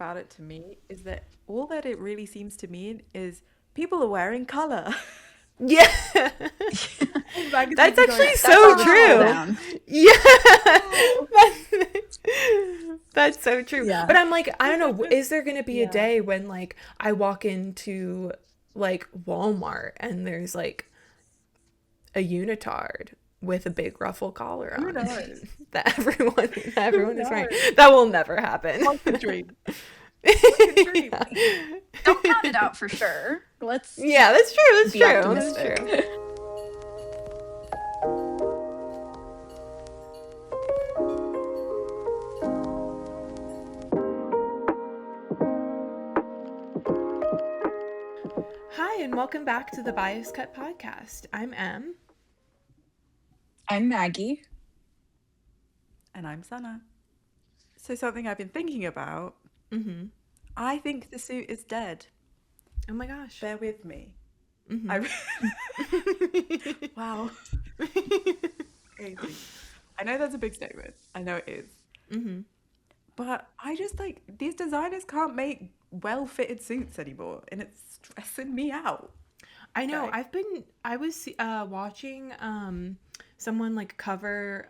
about it to me is that all that it really seems to mean is people are wearing color. Yeah. All magazines That's are going, actually That's so all the fall true. down. Yeah. That's so true. Yeah. But I'm like, I don't know, is there going to be a Yeah. day when like I walk into like Walmart and there's like a unitard with a big ruffle collar Who on knows? that everyone is wearing? knows? That will never happen. One could dream. One could dream. Yeah. Don't count it out for sure. Let's Yeah, that's true. That's be true. That's optimistic. true. Hi, and welcome back to the Bias Cut podcast. I'm Em. I'm Maggie. And I'm Sana. So something I've been thinking about, Mm-hmm. I think the suit is dead. Oh my gosh. Bear with me. Mhm. Wow. Crazy. I know that's a big statement. I know it is. Mm-hmm. But I just like, these designers can't make well-fitted suits anymore, and it's stressing me out. I know. Okay. I was watching someone like cover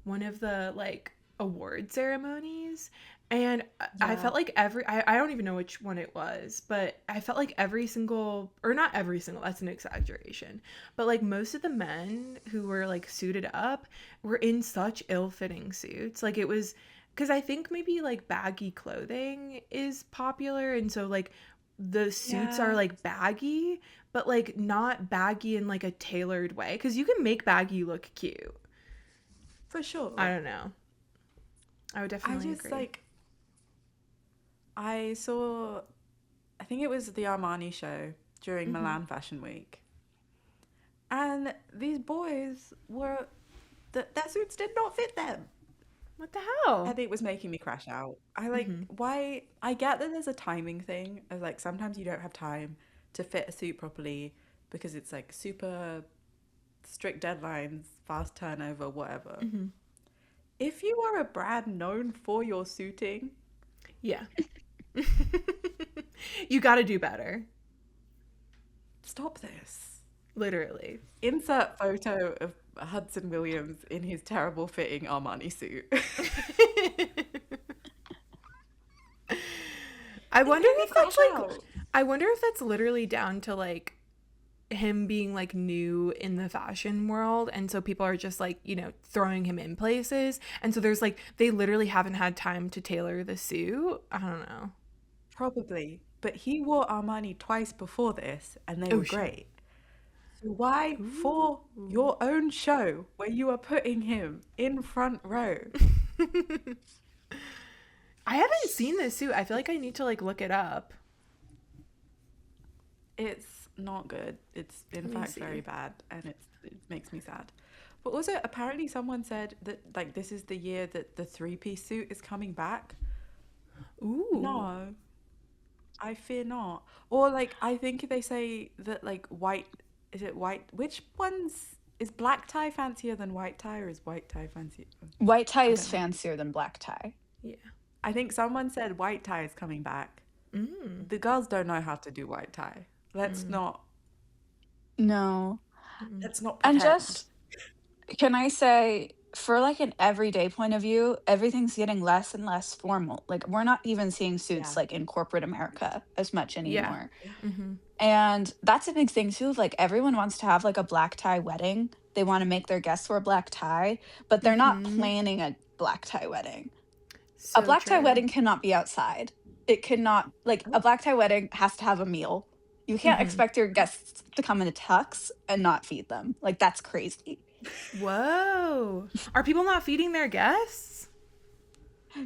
one of the like award ceremonies, and I Yeah. felt like I don't even know which one it was, but I felt like every single, or not every single, that's an exaggeration, but like most of the men who were like suited up were in such ill-fitting suits. Like it was, because I think maybe like baggy clothing is popular, and so like the suits are Yeah. like baggy, but like not baggy in like a tailored way, because you can make baggy look cute. For sure. I don't know. I would I definitely just agree. like, I saw, I think it was the Armani show during Milan Fashion Week. And these boys were, their suits did not fit them. What the hell? And it was making me crash out. I like, why? I get that there's a timing thing. Of like, sometimes you don't have time to fit a suit properly because it's like super strict deadlines, fast turnover, whatever. If you are a brand known for your suiting, Yeah. You gotta do better. stop this. Literally. Insert photo of Hudson Williams in his terrible fitting Armani suit. I wonder made me if that's crash like, out. I wonder if that's literally down to like him being like new in the fashion world, and so people are just like, you know, throwing him in places, and so there's like, they literally haven't had time to tailor the suit. I don't know. Probably. But he wore Armani twice before this and they Oh were shit. great. So why for your own show where you are putting him in front row? I haven't seen this suit. I feel like I need to like look it up. It's not good. It's in Let me fact see. very bad and it makes me sad. But also apparently someone said that like this is the year that the three-piece suit is coming back. Ooh. No. I fear not. Or like I think they say that like white, is it white? Which ones is black tie fancier than white tie, or is white tie fancier? White tie I is don't know. fancier than black tie. Yeah. I think someone said white tie is coming back. Mm. The girls don't know how to do white tie. Let's not No. pretend. And just, can I say, for like an everyday point of view, everything's getting less and less formal. Like we're not even seeing suits Yeah. like in corporate America as much anymore. Mm-hmm. And that's a big thing too. Like everyone wants to have like a black tie wedding. They want to make their guests wear black tie, but they're not planning a black tie wedding. So A black tie true. wedding cannot be outside. It cannot, like a black tie wedding has to have a meal. You can't expect your guests to come in a tux and not feed them. Like that's crazy. Whoa. Are people not feeding their guests?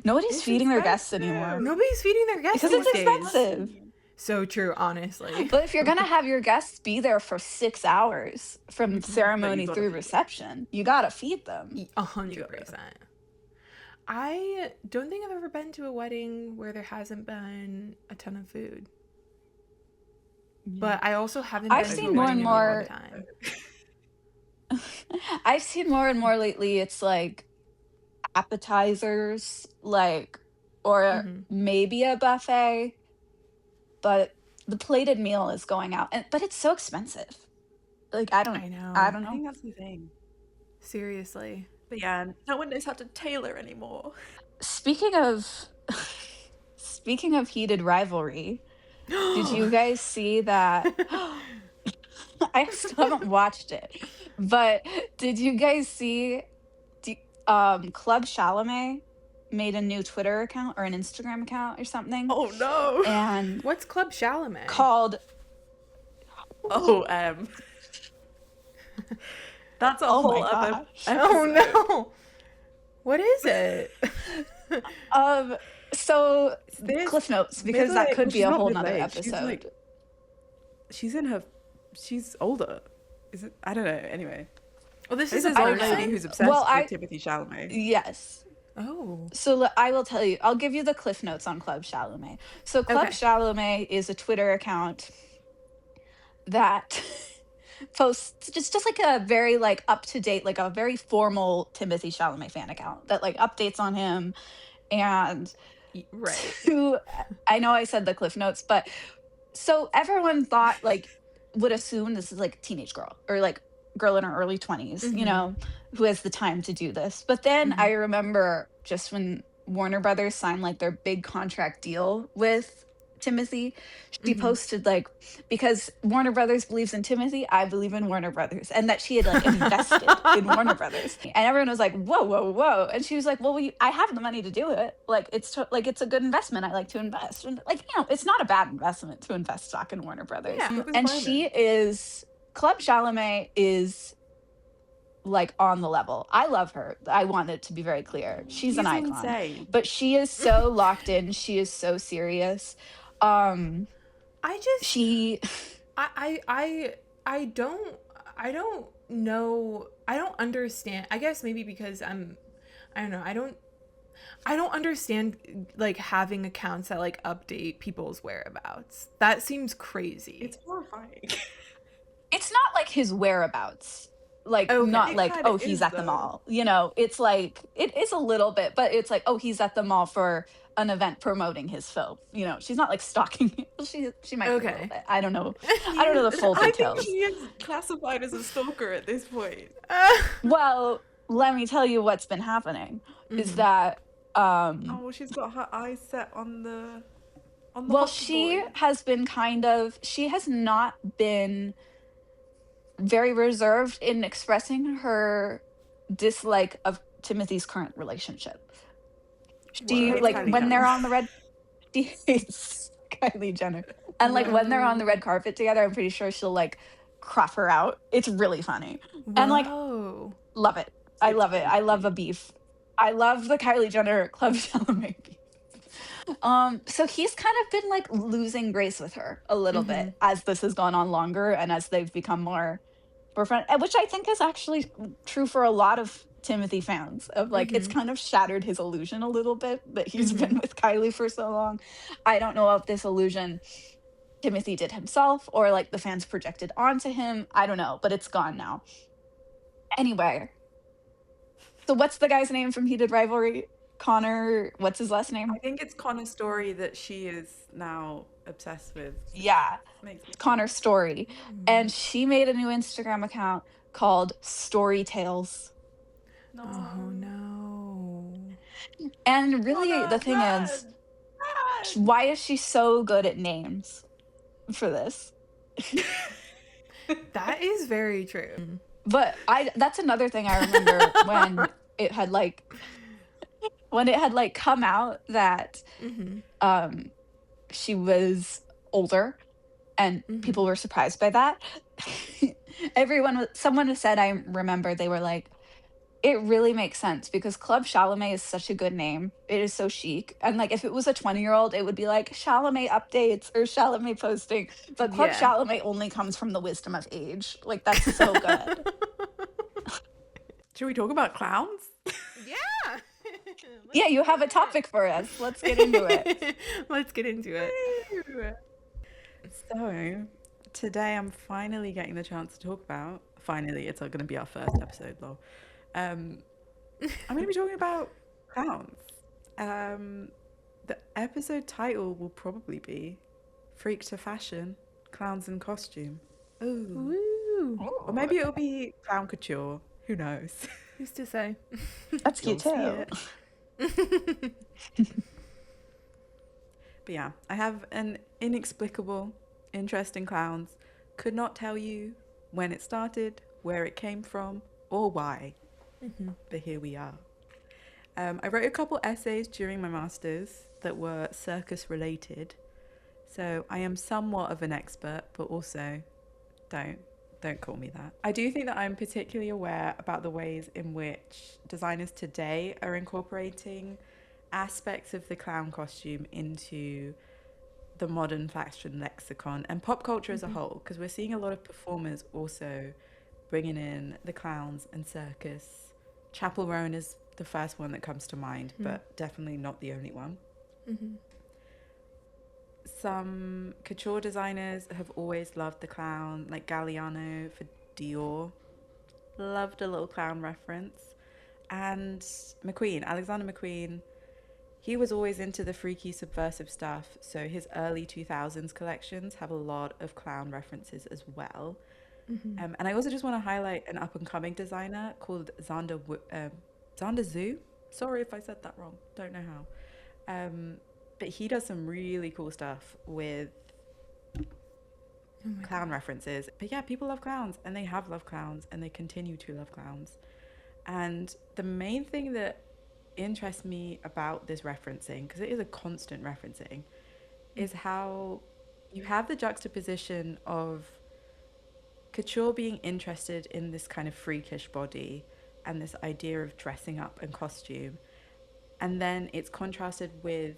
Nobody's It's feeding their guests expensive. anymore. Nobody's feeding their guests Because it's these days. expensive. So true, honestly. But if you're going to have your guests be there for 6 hours from ceremony gotta through feed them. reception, you got to feed them. 100%. I don't think I've ever been to a wedding where there hasn't been a ton of food. But I also haven't I've been to seen a more wedding and in a long more- time. I've seen more and more lately, it's like appetizers, like or maybe a buffet, but the plated meal is going out. But it's so expensive. Like, I don't know. I know. think that's the thing. Seriously. But yeah, no one knows how to tailor anymore. Speaking of heated rivalry, did you guys see that? I still haven't watched it, but did you guys see Club Chalamet made a new Twitter account or an Instagram account or something, Oh no. and What's Club Chalamet? called Oh, that's a Oh whole my other gosh. Oh episode. no. What is it? So This Cliff Notes, because that could be she's a not whole nother middle-aged. episode. She's older. Is it? I don't know. Anyway, Well, this this is is a old lady person? who's obsessed Well, with Timothy Chalamet. Yes. Oh. So I will tell you, I'll give you the Cliff Notes on Club Chalamet. So Club Okay. Chalamet is a Twitter account that posts just like a very like up to date, like a very formal Timothy Chalamet fan account that like updates on him. And Right. I know I said the Cliff Notes, but so everyone thought like would assume this is like a teenage girl or like girl in her early 20s, you know, who has the time to do this. But then I remember just when Warner Brothers signed like their big contract deal with Timothy, she posted like, because Warner Brothers believes in Timothy, I believe in Warner Brothers, and that she had like invested in Warner Brothers, and everyone was like, whoa, whoa, whoa, and she was like, well, I have the money to do it, like it's like it's a good investment. I like to invest, and like, you know, it's not a bad investment to invest stock in Warner Brothers. Yeah. And she is Club Chalamet is like on the level. I love her. I want it to be very clear. She's an icon. Insane. But she is so locked in. She is so serious. I just She I don't know. I don't understand. I guess maybe because I don't know. I don't understand like having accounts that like update people's whereabouts. That seems crazy. It's horrifying. it's not like his whereabouts. Like Okay. not It like, kinda oh, he's is, at the though. mall. You know, it's like it is a little bit, but it's like, oh, he's at the mall for an event promoting his film. You know, she's not like stalking him. She might be a little Okay. bit. I don't know. I don't know the full I think details. she is classified as a stalker at this point. Well, let me tell you what's been happening is that Oh, she's got her eyes set on the well, hot she boy. has been she has not been very reserved in expressing her dislike of Timothy's current relationship. She hates like Kylie when they're Jenner. on the red she hates Kylie Jenner. And like when they're on the red carpet together, I'm pretty sure she'll like crop her out. It's really funny. And like Whoa. love it. I love it. I love a beef. I love the Kylie Jenner Club Chalamet beef. So he's kind of been like losing grace with her a little bit as this has gone on longer and as they've become more friends, which I think is actually true for a lot of Timothy fans of like it's kind of shattered his illusion a little bit that he's been with Kylie for so long. I don't know if this illusion Timothy did himself or like the fans projected onto him. I don't know, but it's gone now. Anyway, so what's the guy's name from Heated Rivalry? Connor, what's his last name? I think it's Connor's story that she is now obsessed with. Yeah, Makes me Connor Story. And she made a new Instagram account called Story Tales. no. Oh no. And really, Connor, the thing is, run! why is she so good at names for this? That is very true. But that's another thing I remember when it had like come out that she was older and people were surprised by that. Someone said, I remember they were like, it really makes sense because Club Chalamet is such a good name. It is so chic. And like if it was a 20-year-old, it would be like Chalamet updates or Chalamet posting. But Club Chalamet only comes from the wisdom of age. Like that's so good. Should we talk about clowns? Yeah. Yeah, you have a topic for us. Let's get into it. Let's get into it. So, today I'm finally getting the chance to talk about. Finally, it's going to be our first episode, though. I'm going to be talking about clowns. The episode title will probably be Freak to Fashion, Clowns in Costume. Ooh. Woo! Or maybe it'll be Clown Couture. Who knows? Who's to say? That's You'll cute see too. it. But yeah, I have an inexplicable interest in clowns. Could not tell you when it started, where it came from, or why. But here we are. I wrote a couple essays during my master's that were circus related. So I am somewhat of an expert, but also don't call me that. I do think that I'm particularly aware about the ways in which designers today are incorporating aspects of the clown costume into the modern fashion lexicon and pop culture as a whole, because we're seeing a lot of performers also bringing in the clowns and circus. Chapel Roan is the first one that comes to mind, but definitely not the only one. Some couture designers have always loved the clown, like Galliano for Dior. Loved a little clown reference. And McQueen, Alexander McQueen, he was always into the freaky subversive stuff, so his early 2000s collections have a lot of clown references as well. And I also just want to highlight an up-and-coming designer called Zander Zhu. Sorry if I said that wrong, don't know how. But he does some really cool stuff with clown references. But yeah, people love clowns, and they have loved clowns, and they continue to love clowns. And the main thing that interests me about this referencing, because it is a constant referencing, is how you have the juxtaposition of couture being interested in this kind of freakish body and this idea of dressing up and costume, and then it's contrasted with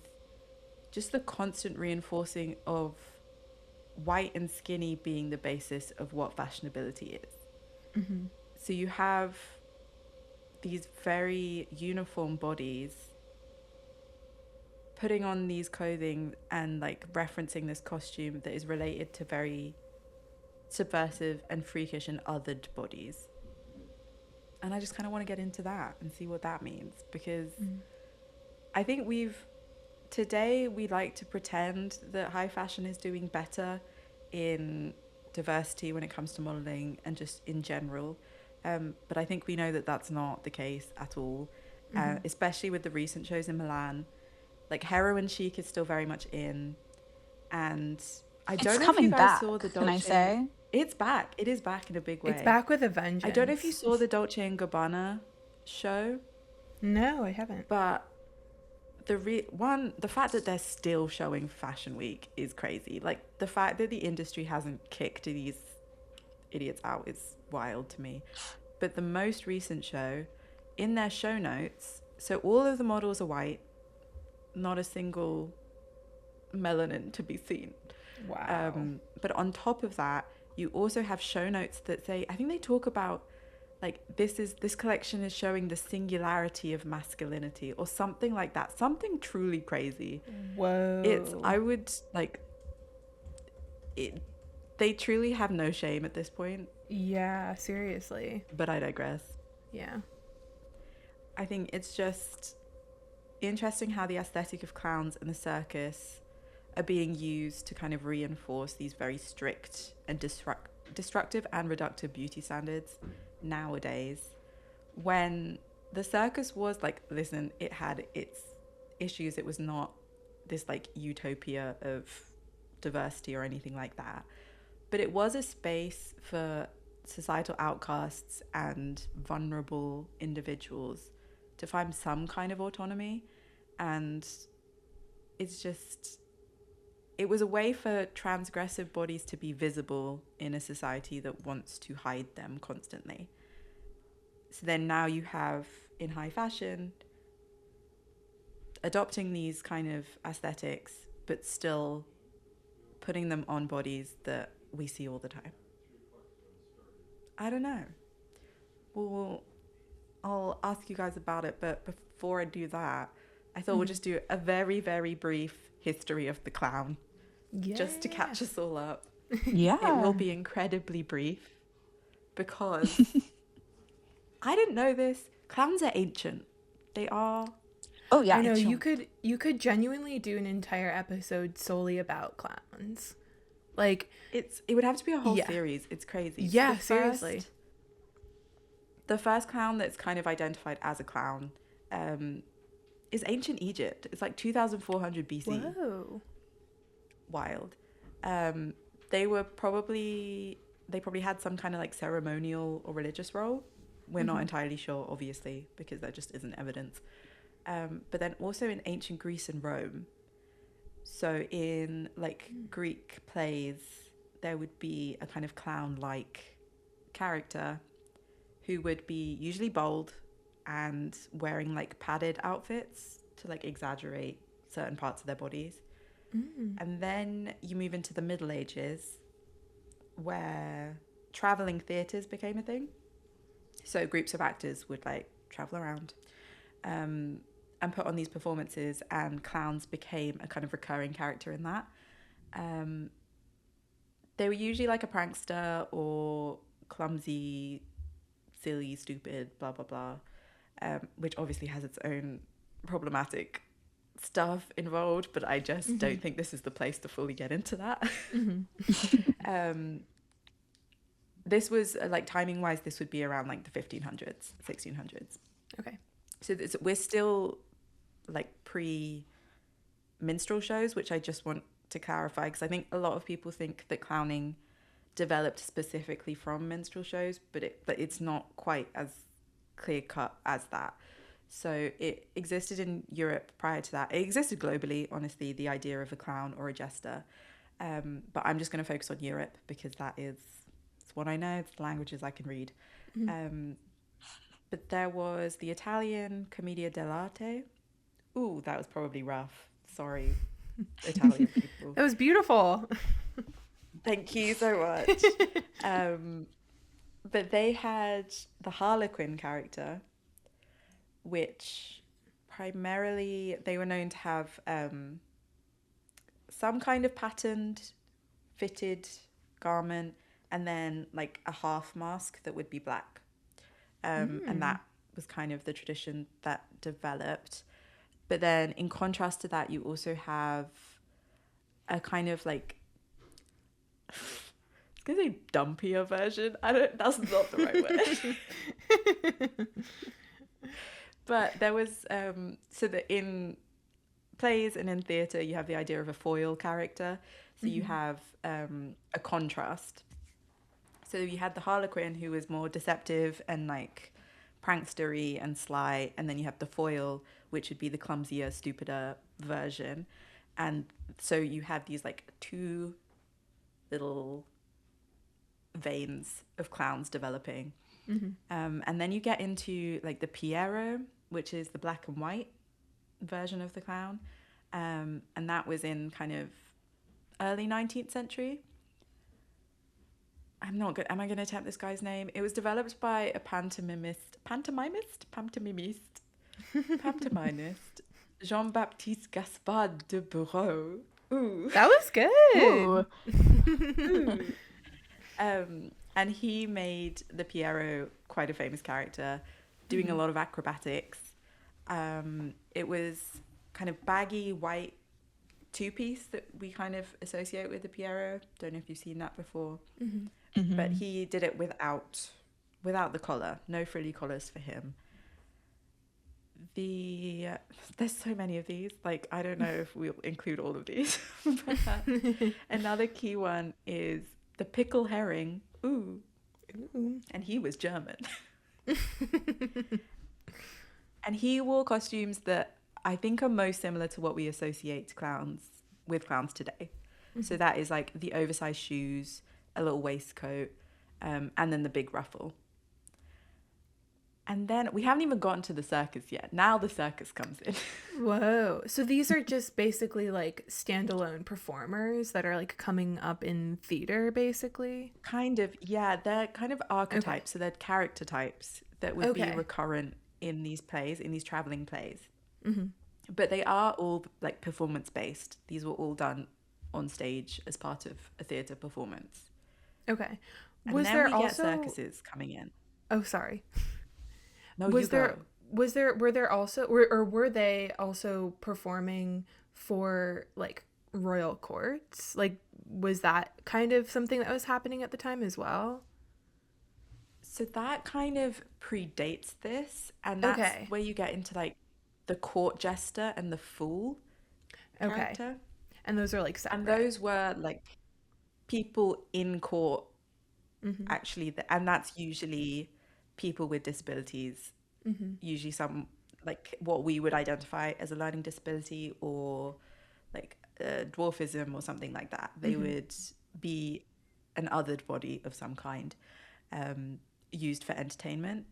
just the constant reinforcing of white and skinny being the basis of what fashionability is. So you have these very uniform bodies putting on these clothing and like referencing this costume that is related to very subversive and freakish and othered bodies. And I just kind of want to get into that and see what that means, because I think today we like to pretend that high fashion is doing better in diversity when it comes to modeling and just in general. But I think we know that that's not the case at all, especially with the recent shows in Milan. Like heroin chic is still very much in, and I don't know if you guys saw the Dolce. Can I say? It's back. It is back in a big way. It's back with a vengeance. I don't know if you saw the Dolce & Gabbana show. No, I haven't. But the fact that they're still showing Fashion Week is crazy. Like the fact that the industry hasn't kicked these idiots out is wild to me. But the most recent show, in their show notes, so all of the models are white, not a single melanin to be seen. Wow. But on top of that, you also have show notes that say, I think they talk about like this collection is showing the singularity of masculinity or something like that, something truly crazy. Whoa. They truly have no shame at this point. Yeah, seriously. But I digress. Yeah. I think it's just interesting how the aesthetic of clowns and the circus are being used to kind of reinforce these very strict and destructive and reductive beauty standards nowadays, when the circus was like, listen, it had its issues. It was not this like utopia of diversity or anything like that, but it was a space for societal outcasts and vulnerable individuals to find some kind of autonomy. And it was a way for transgressive bodies to be visible in a society that wants to hide them constantly. So then now you have, in high fashion, adopting these kind of aesthetics, but still putting them on bodies that we see all the time. I don't know. Well, I'll ask you guys about it, but before I do that, I thought we'll just do a very, very brief history of the clown, just to catch us all up. Yeah. It will be incredibly brief because I didn't know this. Clowns are ancient. They are Oh yeah, I know it's you could genuinely do an entire episode solely about clowns. Like, It would have to be a whole yeah. series. It's crazy. So Yeah, seriously. the first clown that's kind of identified as a clown um, is ancient Egypt. It's like 2400 BC. Whoa. Wild. Um, they probably had some kind of like ceremonial or religious role. We're not entirely sure, obviously, because there just isn't evidence. But then also in ancient Greece and Rome. So in like Greek plays, there would be a kind of clown-like character who would be usually bold and wearing like padded outfits to like exaggerate certain parts of their bodies. And then you move into the Middle Ages where traveling theatres became a thing. So groups of actors would like travel around and put on these performances, and clowns became a kind of recurring character in that. They were usually like a prankster or clumsy, silly, stupid, blah, blah, blah, which obviously has its own problematic stuff involved, but I just don't think this is the place to fully get into that. This was like timing wise, this would be around like the 1500s, 1600s. Okay. So we're still like pre minstrel shows, which I just want to clarify, because I think a lot of people think that clowning developed specifically from minstrel shows, but it's not quite as clear cut as that. So it existed in Europe prior to that. It existed globally, honestly, the idea of a clown or a jester. But I'm just going to focus on Europe because it's what I know. It's the languages I can read. But there was the Italian commedia dell'arte. Ooh, that was probably rough. Sorry, Italian people. It was beautiful. Thank you so much. But they had the Harlequin character, which primarily they were known to have some kind of patterned fitted garment and then like a half mask that would be black. And that was kind of the tradition that developed. But then in contrast to that, you also have a kind of like, I was going to say dumpier version. That's not the right word. But there was, so that in plays and in theatre, you have the idea of a foil character. So you have a contrast. So you had the Harlequin, who was more deceptive and like prankstery and sly, and then you have the foil, which would be the clumsier, stupider version. And so you have these like two little veins of clowns developing. And then you get into like the Piero, which is the black and white version of the clown. And that was in kind of early 19th century. I'm not good. Am I going to attempt this guy's name? It was developed by a pantomimist, Jean-Baptiste Gaspard de Bureau. Ooh. That was good. Ooh. And he made the Piero quite a famous character, doing a lot of acrobatics. It was kind of baggy white two-piece that we kind of associate with the Piero. Don't know if you've seen that before. But he did it without the collar. No frilly collars for him. There's so many of these. Like, I don't know if we'll include all of these. But, another key one is the pickle herring. Ooh. And he was German. And he wore costumes that I think are most similar to what we associate with clowns today. So that is like the oversized shoes, a little waistcoat, and then the big ruffle. And then we haven't even gotten to the circus yet. Now the circus comes in. Whoa. So these are just basically like standalone performers that are like coming up in theater, basically? Kind of, yeah. They're kind of archetypes. Okay. So they're character types that would be recurrent in these plays, in these traveling plays. But they are all like performance based. These were all done on stage as part of a theater performance. Okay. And then we get circuses coming in. Oh, sorry. No, was there were there also or were they also performing for like royal courts? Like, was that kind of something that was happening at the time as well? So that kind of predates this, and that's Okay. where you get into like the court jester and the fool Okay. character. And those are like And separate. those were like people in court, Mm-hmm. actually, and that's usually people with disabilities, Mm-hmm. usually some like what we would identify as a learning disability or like dwarfism or something like that. They Mm-hmm. would be an othered body of some kind, um, used for entertainment.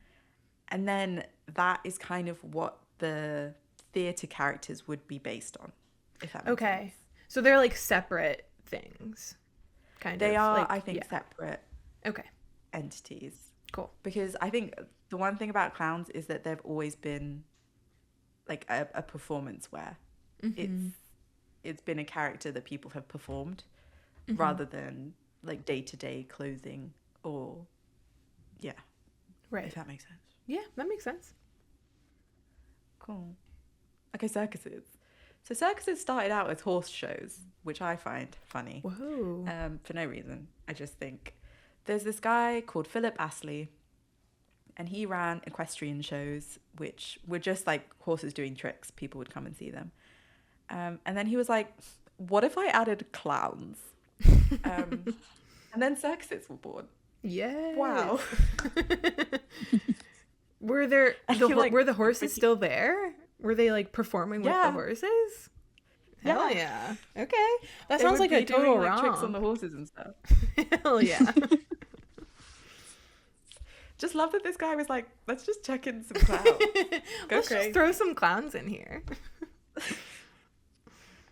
And then that is kind of what the theatre characters would be based on, if that makes sense. Okay. So they're like separate things, kind They of are, I like, think, yeah. separate Okay. entities. Cool. Because I think the one thing about clowns is that they've always been like a performance where it's Mm-hmm. it's been a character that people have performed Mm-hmm. rather than like day-to-day clothing or yeah, if Right. that makes sense. Yeah, that makes sense. Cool. Okay, circuses. So circuses started out as horse shows, which I find funny, Whoa. for no reason. I just think there's this guy called Philip Astley, and he ran equestrian shows, which were just like horses doing tricks. People would come and see them. And then he was like, what if I added clowns? Um, and then circuses were born. Yes. Wow. Were there I feel like were the horses still there? Were they like performing with the yeah, horses? Hell yeah. yeah. Okay. That They sounds would like a be doing total like tricks on the romp. horses and stuff. Hell yeah. Just love that this guy was like, let's just check in some clowns. Go Let's just crazy. throw some clowns in here.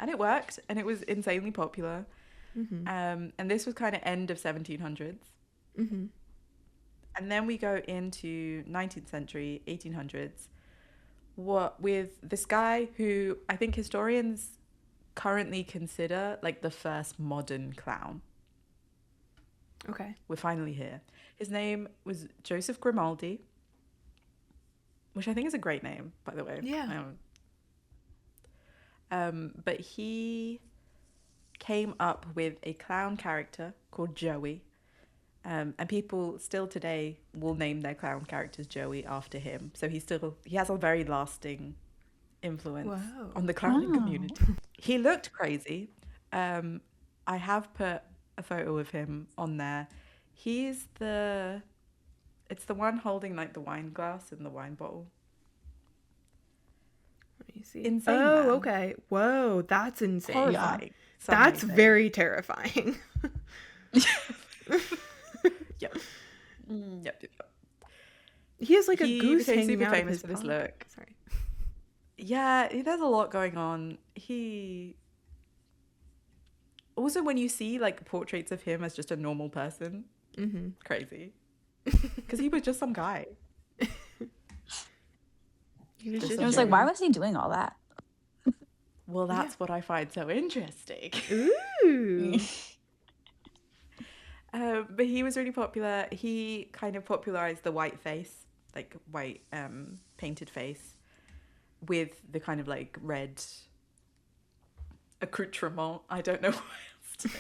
And it worked, and it was insanely popular. Mm-hmm. And this was kind of end of 1700s. Mm-hmm. And then we go into 19th century, 1800s, what with this guy who I think historians currently consider like the first modern clown. Okay. We're finally here. His name was Joseph Grimaldi, which I think is a great name, by the way. Yeah. But he came up with a clown character called Joey. And people still today will name their clown characters Joey after him. So he has a very lasting influence Whoa. on the clowning Wow. community. He looked crazy. I have put a photo of him on there. It's the one holding like the wine glass and the wine bottle. Let me see. Insane, Oh, man. okay. Whoa, that's insane. Horrifying. That's Some may say. very terrifying. Yep. Yep. He has like a He goose became hanging super out of famous his for this paw. look. Sorry. Yeah, there's a lot going on. Also, when you see like portraits of him as just a normal person, Mm-hmm. crazy. Because he was just some guy. He was Just just I was some like, why dude. was he doing all that? Well, that's what I find so interesting. Ooh. But he was really popular. He kind of popularized the white face, like white painted face, with the kind of like red accoutrement. I don't know what else to say.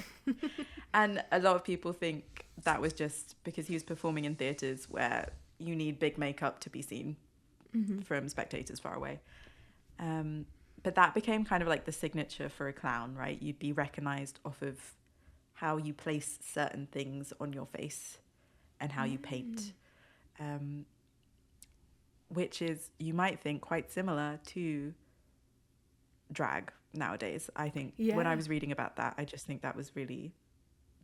And a lot of people think that was just because he was performing in theatres where you need big makeup to be seen Mm-hmm. from spectators far away. But that became kind of like the signature for a clown, right? You'd be recognized off of how you place certain things on your face and how you paint, which is, you might think, quite similar to drag nowadays. I think when I Yeah. was reading about that, I just think that was really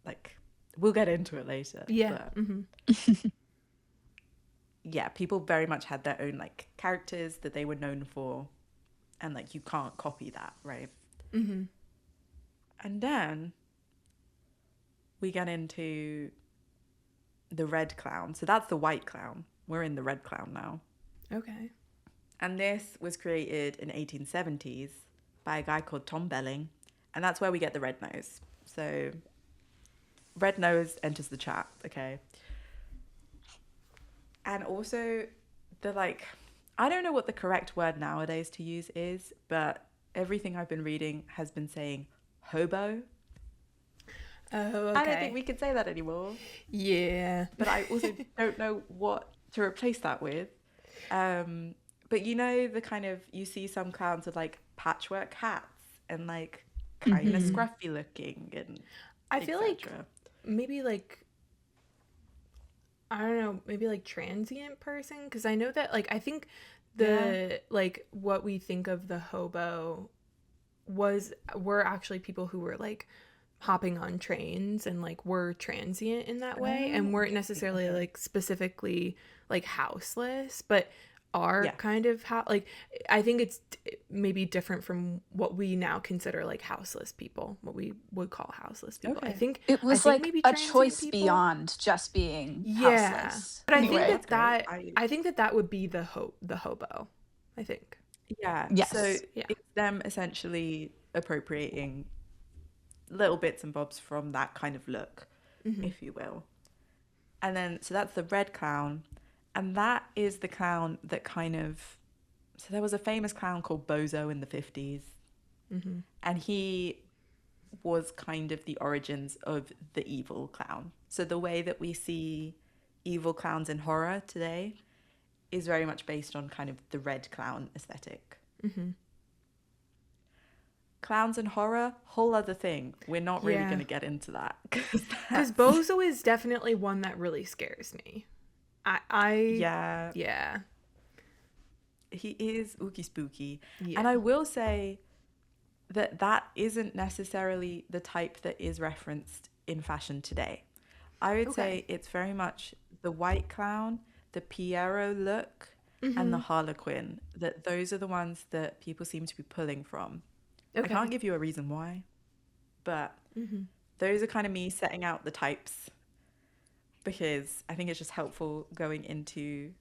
like, we'll get into it later. Yeah. But Mm-hmm. yeah, people very much had their own like characters that they were known for, and like you can't copy that, right? Mm-hmm. And then we get into the red clown. So that's the white clown. We're in the red clown now. Okay. And this was created in 1870s by a guy called Tom Belling, and that's where we get the red nose. So red nose enters the chat, okay? And also the like, I don't know what the correct word nowadays to use is, but everything I've been reading has been saying hobo. Oh, I don't think okay. we can say that anymore. Yeah. But I also don't know what to replace that with. But you know, the kind of, you see some clowns with like patchwork hats and like kind of Hmm. scruffy looking and I feel like etc. maybe like I don't know, maybe like transient person, because I know that like I think Yeah. the like what we think of the hobo were actually people who were like hopping on trains and like were transient in that way Oh, and weren't interesting. necessarily Okay. like specifically like houseless, but are Yeah. kind of how like I think it's maybe different from what we now consider like houseless people, what we would call houseless people. I Okay. think It I was think like maybe a transient choice people. beyond just being Yeah. houseless But I in a think Okay, way. that's that great. that I think that that would be the hobo. I think. Yeah. So Yes. Yeah. it's them essentially appropriating little bits and bobs from that kind of look, Mhm. if you will. And then, so that's the red clown. And that is the clown that kind of, so there was a famous clown called Bozo in the 50s. Mhm. And he was kind of the origins of the evil clown. So the way that we see evil clowns in horror today is very much based on kind of the red clown aesthetic. Mhm. Clowns and horror, whole other thing. We're not really going Yeah. to get into that because Because that's, Bozo is definitely one that really scares me. I, yeah, yeah, he is ooky spooky. yeah. And I will say that that isn't necessarily the type that is referenced in fashion today. I would Okay. say it's very much the white clown, the Pierrot look, and the Mhm. Harlequin. That those are the ones that people seem to be pulling from. I Okay. can't give you a reason why, but Mhm. those are kind of me setting out the types because I think it's just helpful going into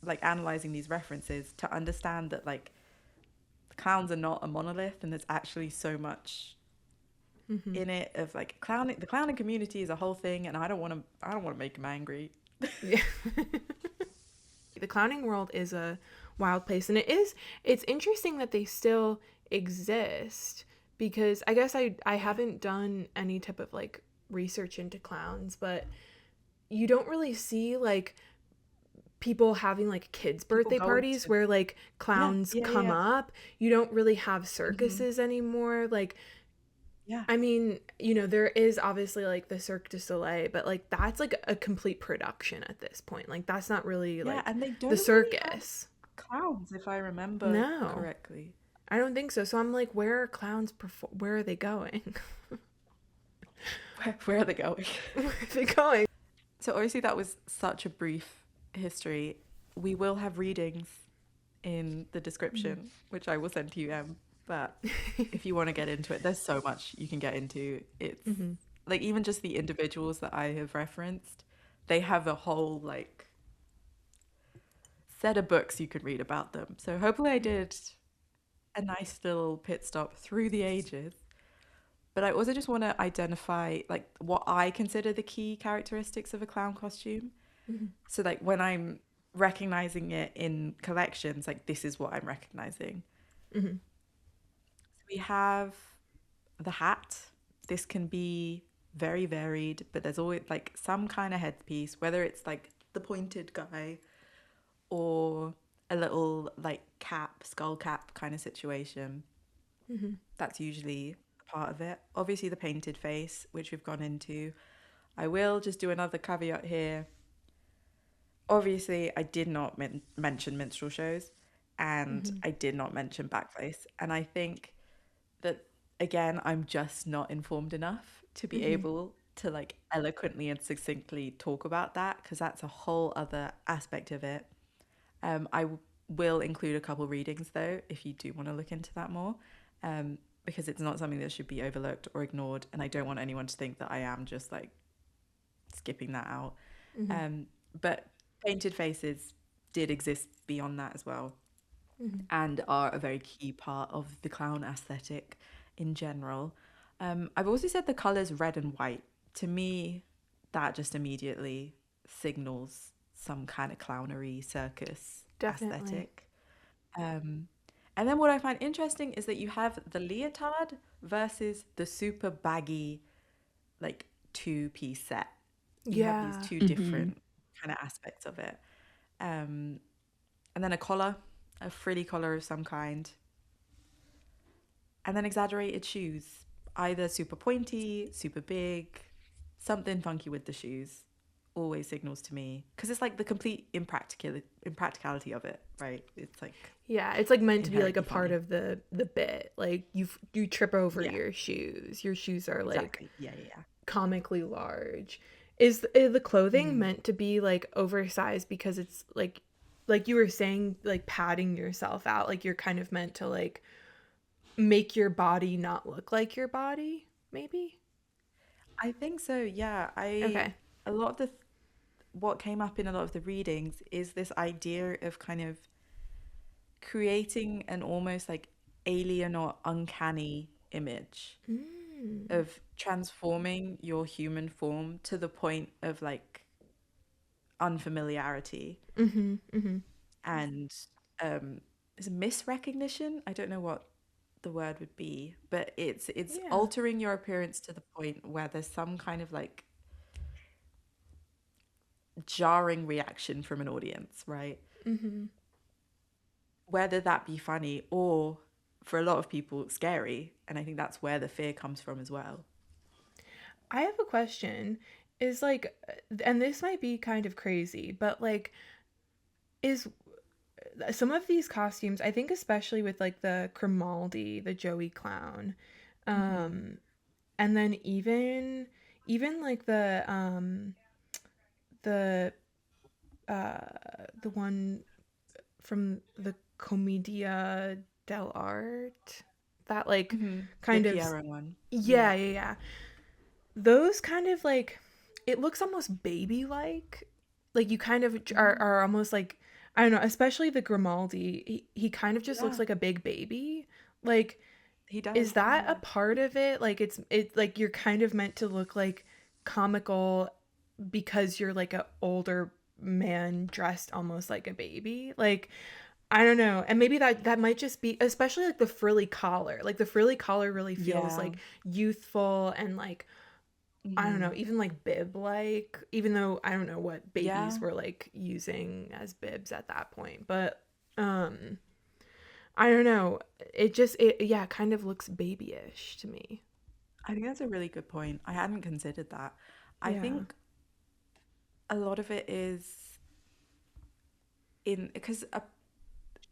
like analyzing these references to understand that like clowns are not a monolith and there's actually so much Mhm. in it of like clowning. The clowning community is a whole thing and I don't want to make them angry. Yeah. The clowning world is a wild place, and it's interesting that they still exist, because I guess I Yeah. haven't done any type of like research into clowns, but you don't really see like people having like kids People birthday going parties to, where like yeah, clowns yeah, come yeah, up. You don't really have yeah. circuses anymore. Like Yeah. I mean, there is obviously like the Cirque du Soleil, but like that's like a complete production at this point. Like that's not really Yeah, like and they the don't really have circus. clowns if I remember No. correctly. I don't think so. So I'm like, where are clowns where are they going? Where are they going? Where are they going? So obviously that was such a brief history. We will have readings in the Mhm. description, which I will send to you, but if you want to get into it, there's so much you can get into. It's Mhm. like even just the individuals that I have referenced, they have a whole like set of books you could read about them. So hopefully I did a nice little pit stop through the ages. But I also just want to identify like what I consider the key characteristics of a clown costume. Mhm. So like when I'm recognizing it in collections, like this is what I'm recognizing. Mhm. We have the hat. This can be very varied, but there's always like some kind of headpiece, whether it's like the pointed guy or a little like cap, skull cap kind of situation. Mhm. That's usually part of it. Obviously, the painted face, which we've gone into. I will just do another caveat here. Obviously, I did not mention minstrel shows and Mhm. I did not mention blackface. And I think that, again, I'm just not informed enough to be Mhm. able to like eloquently and succinctly talk about that because that's a whole other aspect of it. Will include a couple readings though, if you do want to look into that more, because it's not something that should be overlooked or ignored. And I don't want anyone to think that I am just like skipping that out. Mhm. Um, but painted faces did exist beyond that as well Mhm. and are a very key part of the clown aesthetic in general. I've also said the colors red and white. To me, that just immediately signals some kind of clownery circus Definitely. aesthetic. Um, and then what I find interesting is that you have the leotard versus the super baggy, like two-piece set. You have these Yeah. two Mm-hmm. different kind of aspects of it. Um, and then a collar, a frilly collar of some kind, and then exaggerated shoes, either super pointy, super big, something funky with the shoes. Always signals to me because it's like the complete impracticality of it, right? It's like Yeah, it's like meant to be like a inherently part funny. of the bit. Like you trip over Yeah, your shoes. Your shoes are like exactly. Yeah, yeah, comically large. Is the yeah. clothing meant to be like oversized because it's like you were saying, like padding yourself out, like you're kind of meant to like make your body not look like your body, maybe? I think so. Yeah, I Okay. a lot of the what came up in a lot of the readings is this idea of kind of creating an almost like alien or uncanny image Mm. of transforming your human form to the point of like unfamiliarity Mhm. Mhm. and is misrecognition. I don't know what the word would be, but it's Yeah. altering your appearance to the point where there's some kind of like jarring reaction from an audience, right? Mhm. Whether that be funny or for a lot of people scary, and I think that's where the fear comes from as well. I have a question. Is like, and this might be kind of crazy, but like, is some of these costumes, I think especially with like the Grimaldi, the Joey clown, Hmm. um, and then even like the the one from the commedia dell'arte, that like Hmm. The kind of, Piero one. yeah, Yeah. yeah, yeah, those kind of like, it looks almost baby like you kind of Mm. are almost like, I don't know, especially the Grimaldi, he kind of just looks Yeah, like a big baby. Like, he does. is that a Yeah. part of it? Like it's like you're kind of meant to look like comical because you're like a older man dressed almost like a baby. Like, I don't know. And maybe that might just be, especially like the frilly collar. Like the frilly collar really feels Yeah. like youthful and like, I don't know, Hmm. even like bib like, even though I don't know what babies Yeah. were like using as bibs at that point. But um I don't know. It yeah, it kind of looks babyish to me. I think that's a really good point. I hadn't considered that. I Yeah. think a lot of it is in because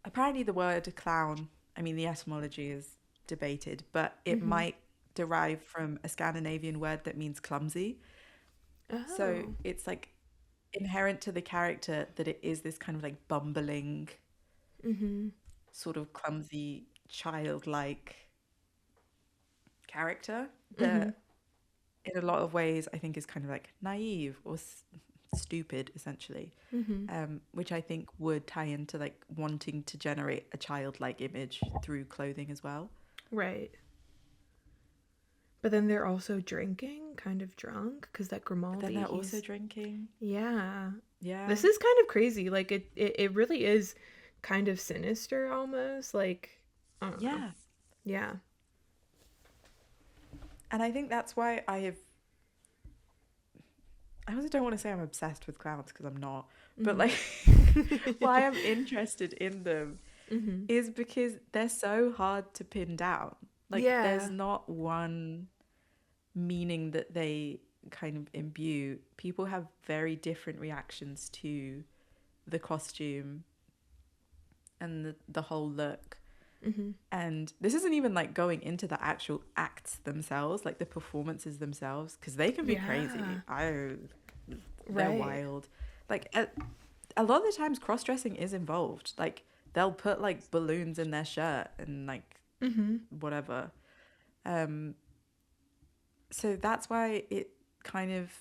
apparently the word clown, I mean, the etymology is debated, but it Mhm. might derive from a Scandinavian word that means clumsy. So Oh. it's like inherent to the character that it is this kind of like bumbling, Mhm. sort of clumsy, childlike character Mhm. that in a lot of ways I think is kind of like naive or stupid essentially, Mhm. which I think would tie into like wanting to generate a childlike image through clothing as well. Right. But then they're also drinking, kind of drunk, because that But then Grimaldi, they're also he's, drinking. yeah. Yeah. This is kind of crazy. Like it really is kind of sinister almost. Like, I don't know. Yeah. Yeah. And I think that's why I also don't want to say I'm obsessed with clowns because I'm not, but Mhm. like why I'm interested in them Mhm. is because they're so hard to pin down. Like there's Yeah. not one meaning that they kind of imbue. People have very different reactions to the costume and the whole look. Mhm. And this isn't even like going into the actual acts themselves, like the performances themselves, because they can be crazy. Yeah. They're Right. wild. Like a lot of the times, cross dressing is involved. Like they'll put like balloons in their shirt and like Mhm. whatever. Um, so that's why it kind of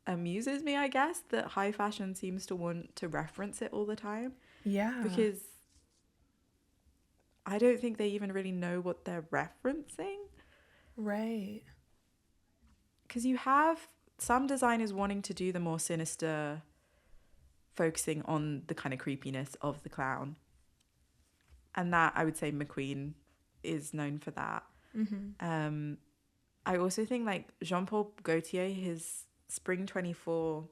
amuses me, I guess, that high fashion seems to want to reference it all the time Yeah. because I don't think they even really know what they're referencing. Right. Because you have some designers wanting to do the more sinister, focusing on the kind of creepiness of the clown. And that, I would say McQueen is known for that. Um, I also think like Jean-Paul Gaultier, his Spring 24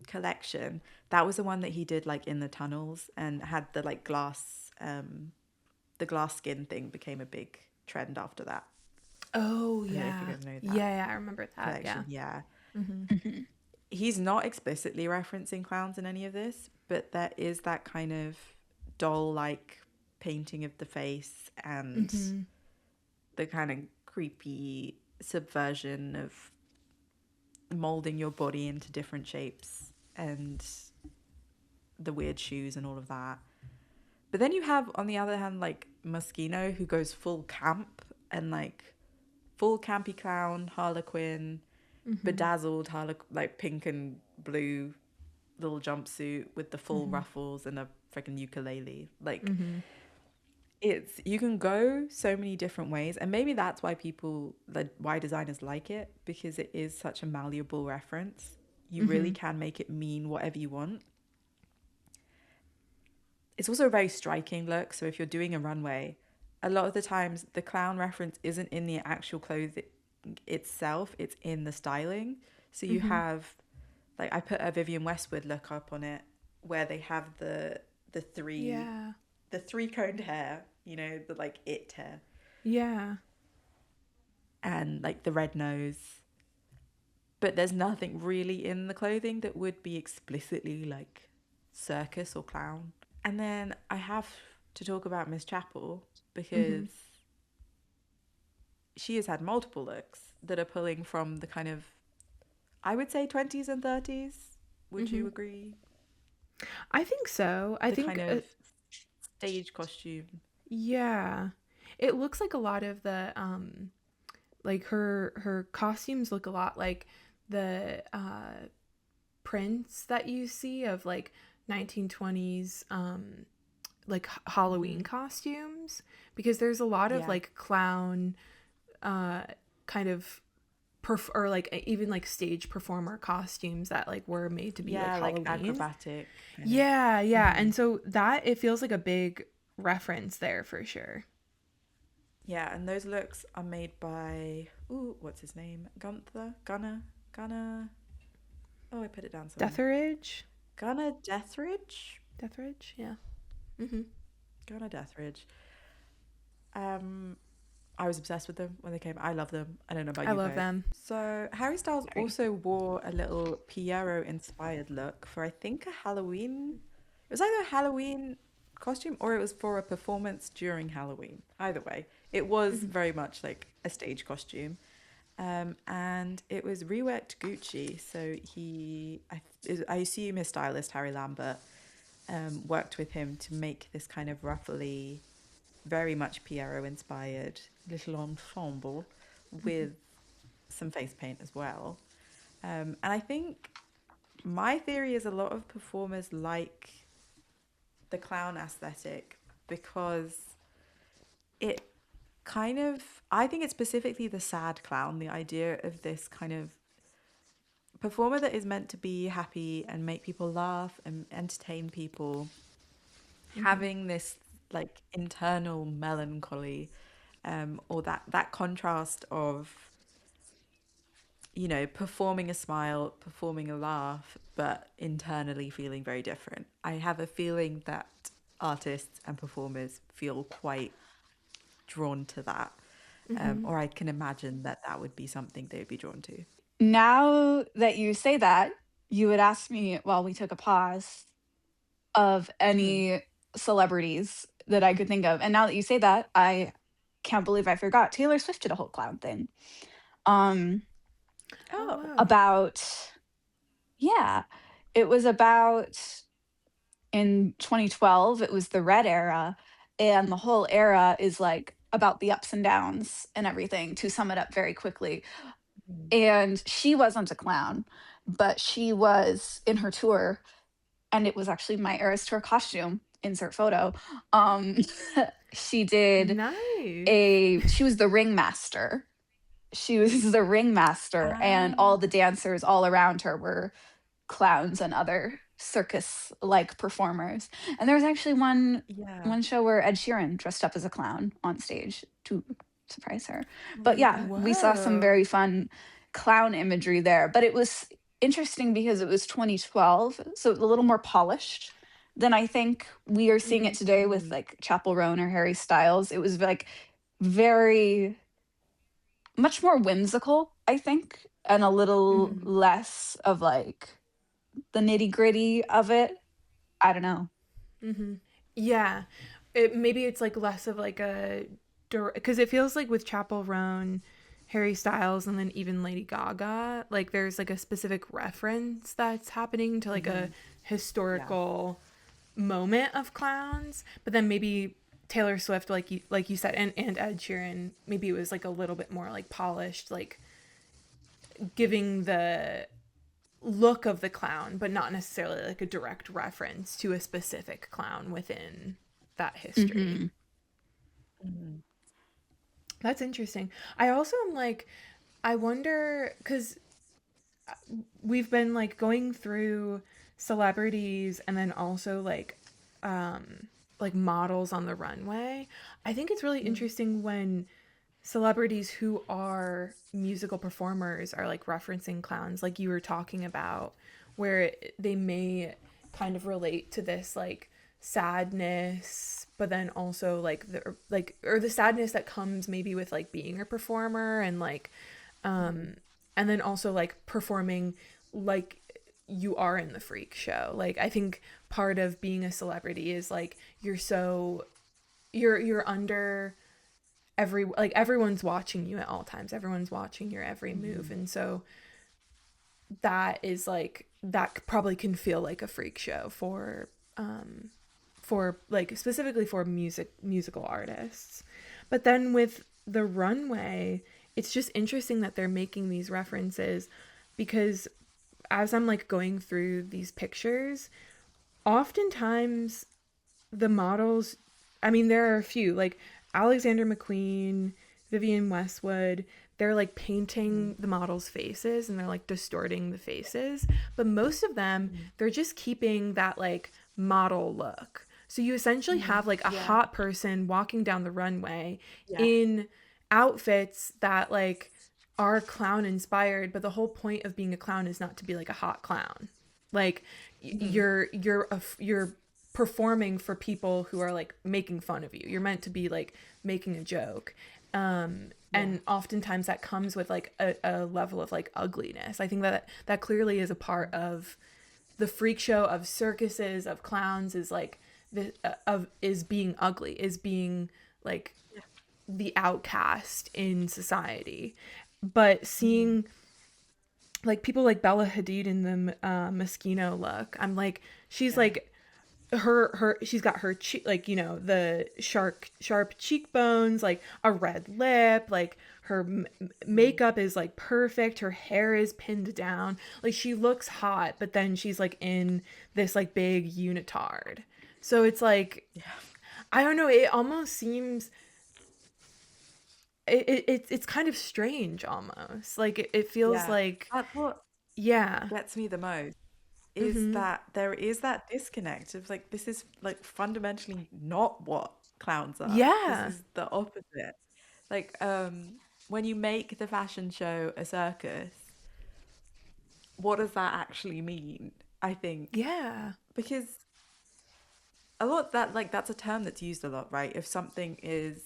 collection, that was the one that he did like in the tunnels and had the like glass, the glass skin thing became a big trend after that. Oh, I don't know if you yeah. guys know that Yeah, I remember that. Yeah. collection. Yeah. Mhm. He's not explicitly referencing clowns in any of this, but there is that kind of doll-like painting of the face and the kind of creepy subversion of molding your body into different shapes and the weird shoes and all of that. But then you have, on the other hand, like Moschino, who goes full camp and like full campy clown, Harlequin, bedazzled like pink and blue little jumpsuit with the full ruffles and a freaking ukulele. Like it's, you can go so many different ways, and maybe that's why why designers like it, because it is such a malleable reference. You really can make it mean whatever you want. It's also a very striking look, so if you're doing a runway, a lot of the times the clown reference isn't in the actual clothing itself, it's in the styling. So you have, like, I put a Vivienne Westwood look up on it where they have the three Yeah. the three coned hair, you know, the like it hair, Yeah. and like the red nose. But there's nothing really in the clothing that would be explicitly like circus or clown. And then I have to talk about Miss Chapel because she has had multiple looks that are pulling from the kind of, I would say, 20s and 30s. Would you agree? I think so. I The think kind of stage costume. yeah. It looks like a lot of the like her costumes look a lot like the prints that you see of like 1920s like Halloween costumes, because there's a lot of Yeah. like clown kind of or like even like stage performer costumes that like were made to be like Yeah, like Halloween. acrobatic. Kind of. Yeah, yeah. And so that, it feels like a big reference there for sure. Yeah, and those looks are made by, ooh, what's his name? Gunnar. Oh, I put it down somewhere. Deathridge? Gunnar Deathridge? Deathridge, yeah. Gunnar Deathridge. I was obsessed with them when they came. I love them. I don't know about I you love guys. them. So Harry Styles also wore a little Pierrot-inspired look for, I think, a Halloween. It was either a Halloween costume or it was for a performance during Halloween. Either way, it was very much like a stage costume. And it was reworked Gucci. So I assume his stylist, Harry Lambert, worked with him to make this kind of ruffly, very much Pierrot inspired little ensemble with some face paint as well. And I think my theory is a lot of performers like the clown aesthetic because it kind of, I think it's specifically the sad clown, the idea of this kind of performer that is meant to be happy and make people laugh and entertain people, having this like internal melancholy, or that contrast of, you know, performing a smile, performing a laugh, but internally feeling very different. I have a feeling that artists and performers feel quite drawn to that, or I can imagine that that would be something they would be drawn to. Now that you say that, you would ask me while we took a pause of any celebrities that I could think of. And now that you say that, I can't believe I forgot. Taylor Swift did a whole clown thing. Oh, wow. About, yeah, it was about in 2012, it was the red era. And the whole era is like about the ups and downs and everything, to sum it up very quickly. And she wasn't a clown, but she was in her tour, and it was actually my Eras Tour costume. Insert photo. She did Nice. she was the ringmaster. She was the ringmaster, and all ah, the dancers all around her were clowns and other circus like performers. And there was actually one Yeah. one show where Ed Sheeran dressed up as a clown on stage to surprise her. But yeah, Really? we saw some Whoa. very fun clown imagery there. But it was interesting because it was 2012, so a little more polished than I think we are seeing it today with Mm. like Chapel Roan or Harry Styles. It was like very much more whimsical, I think, and a little Hmm. less of like the nitty gritty of it. I don't know. Hmm. Yeah. Maybe it's like less of like a, because it feels like with Chapel Roan, Harry Styles, and then even Lady Gaga, like there's like a specific reference that's happening to like a Hmm. Yeah. historical moment of clowns. But then maybe Taylor Swift, like you said, and Ed Sheeran, maybe it was like a little bit more like polished, like giving the look of the clown, but not necessarily like a direct reference to a specific clown within that history. Hmm. Hmm. That's interesting. I also am like, I wonder, because we've been like going through celebrities and then also like models on the runway. I think it's really interesting when celebrities who are musical performers are like referencing clowns, like you were talking about, where they may kind of relate to this like sadness, but then also like the like or the sadness that comes maybe with like being a performer, and like Hmm. and then also like performing like you are in the freak show. Like I think part of being a celebrity is like you're under like everyone's watching you at all times. Everyone's watching your every move. Hmm. And so that is like that probably can feel like a freak show for like specifically for musical artists. But then with the runway, it's just interesting that they're making these references, because as I'm like going through these pictures, oftentimes the models, I mean, there are a few like Alexander McQueen, Vivienne Westwood. They're like painting the models' faces and they're like distorting the faces. But most of them, Hmm. they're just keeping that like model look. So you essentially Hmm. have like a Yeah. hot person walking down the runway Yeah. in outfits that like are clown inspired, but the whole point of being a clown is not to be like a hot clown. Like Hmm. you're performing for people who are like making fun of you. You're meant to be like making a joke. Yeah. And oftentimes that comes with like a level of like ugliness. I think that that clearly is a part of the freak show of circuses, of clowns, is like the of is being ugly, is being like Yeah. the outcast in society. But Hmm. seeing like people like Bella Hadid in the Moschino look, I'm like, she's Yeah. like her she's got her like the sharp cheekbones, like a red lip, like her Hmm. makeup is like perfect, her hair is pinned down, like she looks hot, but then she's like in this like big unitard. So it's like, Yeah. I don't know, it almost seems it's kind of strange almost, like it feels Yeah. like, That's what yeah. gets me the most is Mm-hmm. that there is that disconnect of like this is like fundamentally not what clowns are. This Yeah. is the opposite. Like when you make the fashion show a circus, what does that actually mean? I think Yeah. because a lot that like that's a term that's used a lot, right? If something is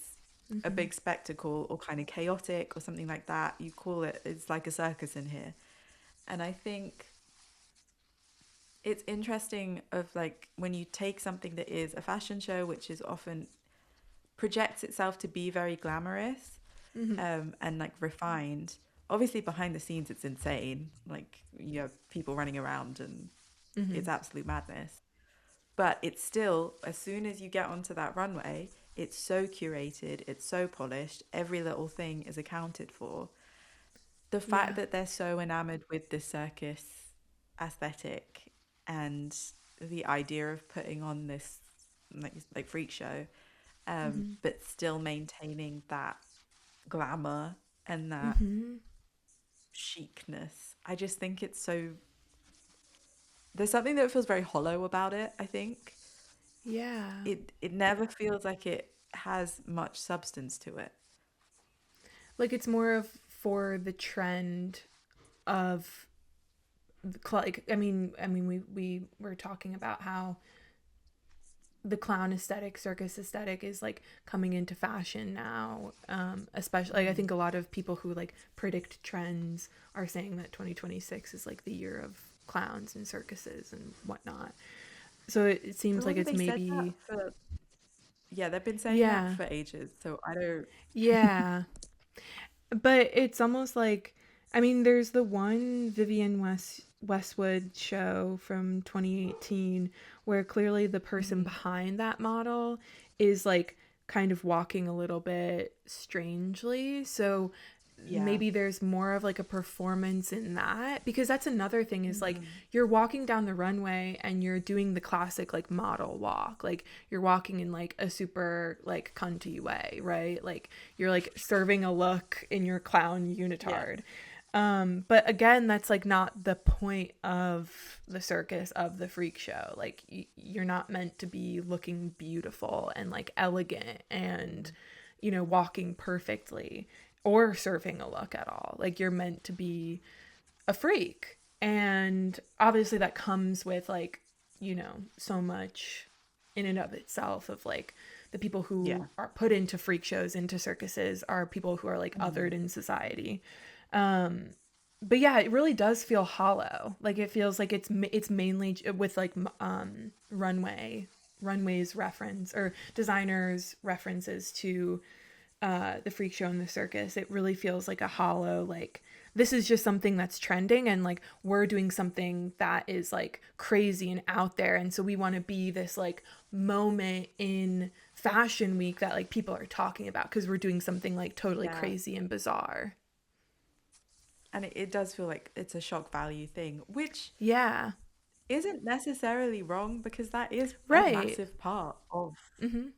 a Mm-hmm. big spectacle or kind of chaotic or something like that, you call it it's like a circus in here. And I think it's interesting of like when you take something that is a fashion show, which is often projects itself to be very glamorous Mm-hmm. and like refined. Obviously, behind the scenes, it's insane. Like you have people running around and Mm-hmm. it's absolute madness. But it's still, as soon as you get onto that runway, it's so curated, it's so polished, every little thing is accounted for. The fact Yeah. that they're so enamored with the circus aesthetic and the idea of putting on this like freak show, Mm-hmm. but still maintaining that glamour and that Mm-hmm. chicness. I just think it's so there's something that feels very hollow about it, I think. Yeah. It never feels like it has much substance to it. Like it's more of for the trend of like we were talking about how the clown aesthetic, circus aesthetic is like coming into fashion now. Especially like, I think a lot of people who like predict trends are saying that 2026 is like the year of clowns and circuses and whatnot. So it seems Well, like haven't it's they said that maybe for yeah, they've been saying that yeah, for ages, so I don't yeah. But it's almost like, I mean, there's the one Westwood show from 2018 where clearly the person Mhm. behind that model is like kind of walking a little bit strangely. So Yeah. maybe there's more of like a performance in that, because that's another thing is like Mhm. you're walking down the runway and you're doing the classic like model walk, like you're walking in like a super like cunty way, right? Like you're like serving a look in your clown Yeah. unitard. But again, that's like not the point of the circus, of the freak show. Like you're not meant to be looking beautiful and like elegant and walking perfectly or serving a look at all. Like you're meant to be a freak. And obviously that comes with like, so much in and of itself of like the people who Yeah. are put into freak shows, into circuses, are people who are like othered Mhm. in society. Um but yeah, it really does feel hollow. Like it feels like it's mainly with like runways reference or designers references to the freak show and the circus. It really feels like a hollow, like this is just something that's trending and like we're doing something that is like crazy and out there, and so we want to be this like moment in fashion week that like people are talking about because we're doing something like totally Yeah. crazy and bizarre. And it does feel like it's a shock value thing, which Yeah. isn't necessarily wrong because that is a Right. massive part of Mhm.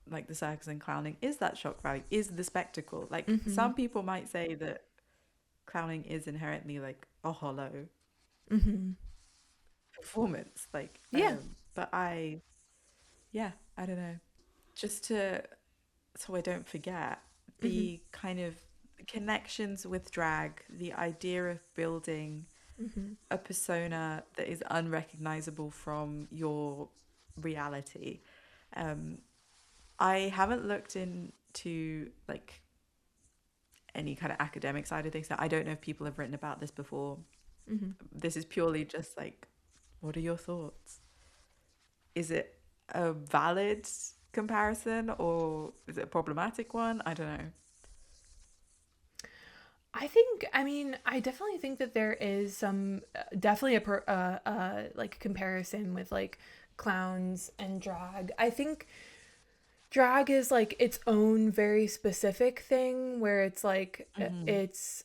like the circus and clowning is that shock value, is the spectacle. Like Mhm. some people might say that clowning is inherently like a hollow Mhm. performance. Like, Yeah. but yeah, I don't know. Just to so I don't forget Mhm. the kind of connections with drag, the idea of building Mhm. a persona that is unrecognizable from your reality. Um, I haven't looked into like any kind of academic side of things. So I don't know if people have written about this before. Mhm. This is purely just like, what are your thoughts? Is it a valid comparison or is it a problematic one? I don't know. I think, I mean, I definitely think that there is some, definitely like comparison with like clowns and drag. I think drag is like its own very specific thing where it's like, Hmm. it's,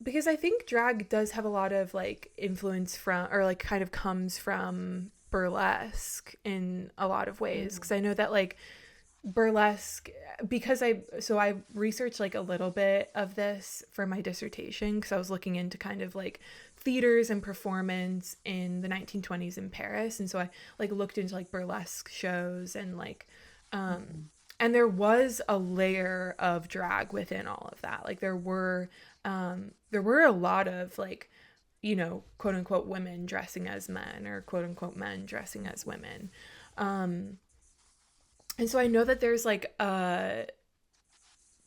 because I think drag does have a lot of like influence from, or like kind of comes from burlesque in a lot of ways. Cause Hmm. I know that like burlesque, because I researched like a little bit of this for my dissertation because I was looking into kind of like theaters and performance in the 1920s in Paris, and so I like looked into like burlesque shows and like um Hmm. and there was a layer of drag within all of that. Like there were a lot of like quote unquote women dressing as men or quote unquote men dressing as women. um and so I know that there's like a